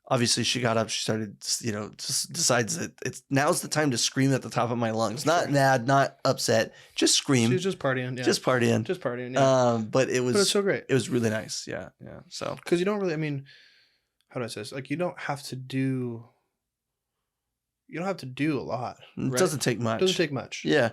obviously she got up, she started, you know, just decides that now's the time to scream at the top of my lungs. Not mad, not upset, just scream. She's just partying. Yeah. Just partying. Just partying. Yeah. But it was so great. It was really nice. Yeah. Yeah. So, because you don't really, I mean, how do I say this? Like, you don't have to do a lot. It Right? doesn't take much. Doesn't take much. Yeah.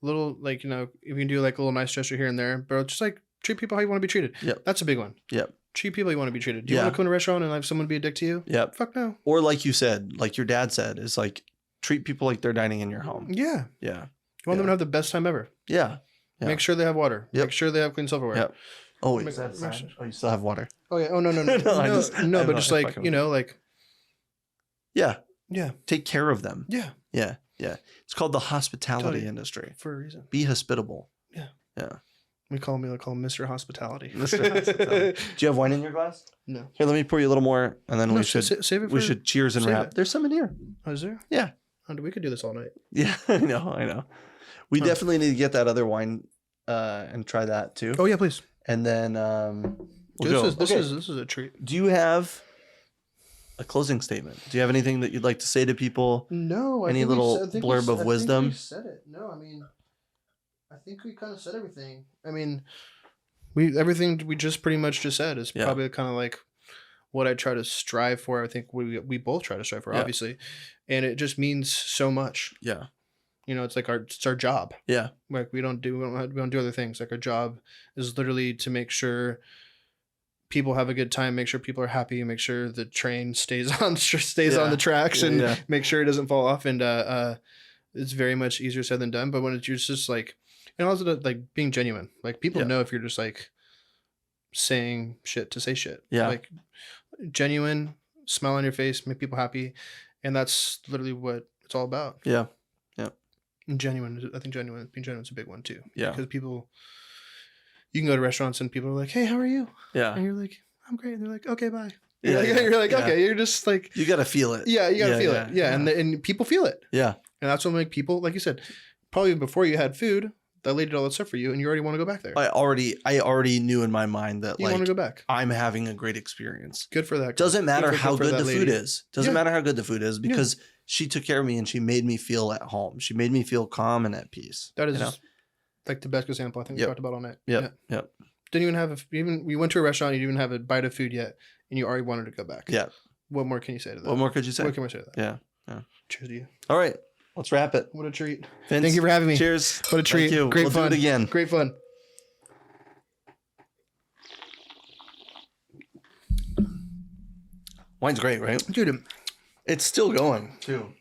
Little, like, you know, if you can do like a little nice gesture here and there, but just like treat people how you want to be treated. Yep. That's a big one. Yep. Treat people how you want to be treated. Do you Yeah. want to come to a restaurant and have someone be a dick to you? Yep. Fuck no. Or like you said, like your dad said, is like treat people like they're dining in your home. Yeah. Yeah. You want them to have the best time ever. Yeah. Yeah. Make sure they have water. Yep. Make sure they have clean silverware. Yep. Oh, wait. Make- Is that a sign? make- Oh, you still have water. Oh yeah. Oh no. No, I just- I but know, just I like, fucking- you know, like, Yeah. yeah. Take care of them. Yeah. Yeah. Yeah. It's called the hospitality Totally. industry. For a reason. Be hospitable. Yeah. Yeah. We call him Mr. Hospitality. Mr. Hospitality. Do you have wine in your glass? No. Here, let me pour you a little more, and then No, we should save it for, we should cheers and save wrap. it. There's some in here. Oh, is there? Yeah. Oh, we could do this all night. Yeah, I know. We Huh. definitely need to get that other wine and try that too. Oh yeah, please. And then we'll Dude, go. this Okay. is a treat. Do you have a closing statement? Do you have anything that you'd like to say to people? No. Any little blurb of wisdom? we said it. No, I mean, I think we kind of said everything. I mean, everything we just pretty much just said is Yeah. probably kind of like what I try to strive for. I think we both try to strive for, Yeah. obviously, and it just means so much. Yeah. You know, it's like it's our job. Yeah. Like we don't do other things. Like our job is literally to make sure people have a good time, make sure people are happy, make sure the train stays on the tracks, and Yeah. make sure it doesn't fall off. And it's very much easier said than done. But when it's just like, and also like being genuine, like people Yeah. know if you're just like saying shit to say shit. Yeah. Like genuine, smile on your face, make people happy, and that's literally what it's all about. Yeah. And genuine, I think being genuine is a big one too. Yeah. Because people, you can go to restaurants and people are like, "Hey, how are you?" Yeah. And you're like, "I'm great." And they're like, "Okay, bye." Yeah, You're like, yeah. okay. You're just like, You got to feel it. yeah, you gotta feel yeah, it. Yeah, and people feel it, Yeah. and that's what make people, like you said, probably before you had food, that lady did all that stuff for you, and you already want to go back there. I already knew in my mind that You want like to go back. I'm having a great experience. Good for that. Doesn't matter Good how for good that the food lady. is. Doesn't Yeah. matter how good the food is because she took care of me and she made me feel at home. She made me feel calm and at peace. That is you know? like the best example I think we Yep. talked about all night. Yep. Yeah. Yep. Didn't even have we went to a restaurant. You didn't even have a bite of food yet, and you already wanted to go back. Yeah. What more can you say to that? What more could you say? What can we say to that? Yeah. Cheers to you. All right. Let's wrap it. What a treat. Vince, Thank you for having me. Cheers. What a treat. Thank you. Great we'll fun. do it again. Great fun. Wine's great, right? Dude, It's still going too.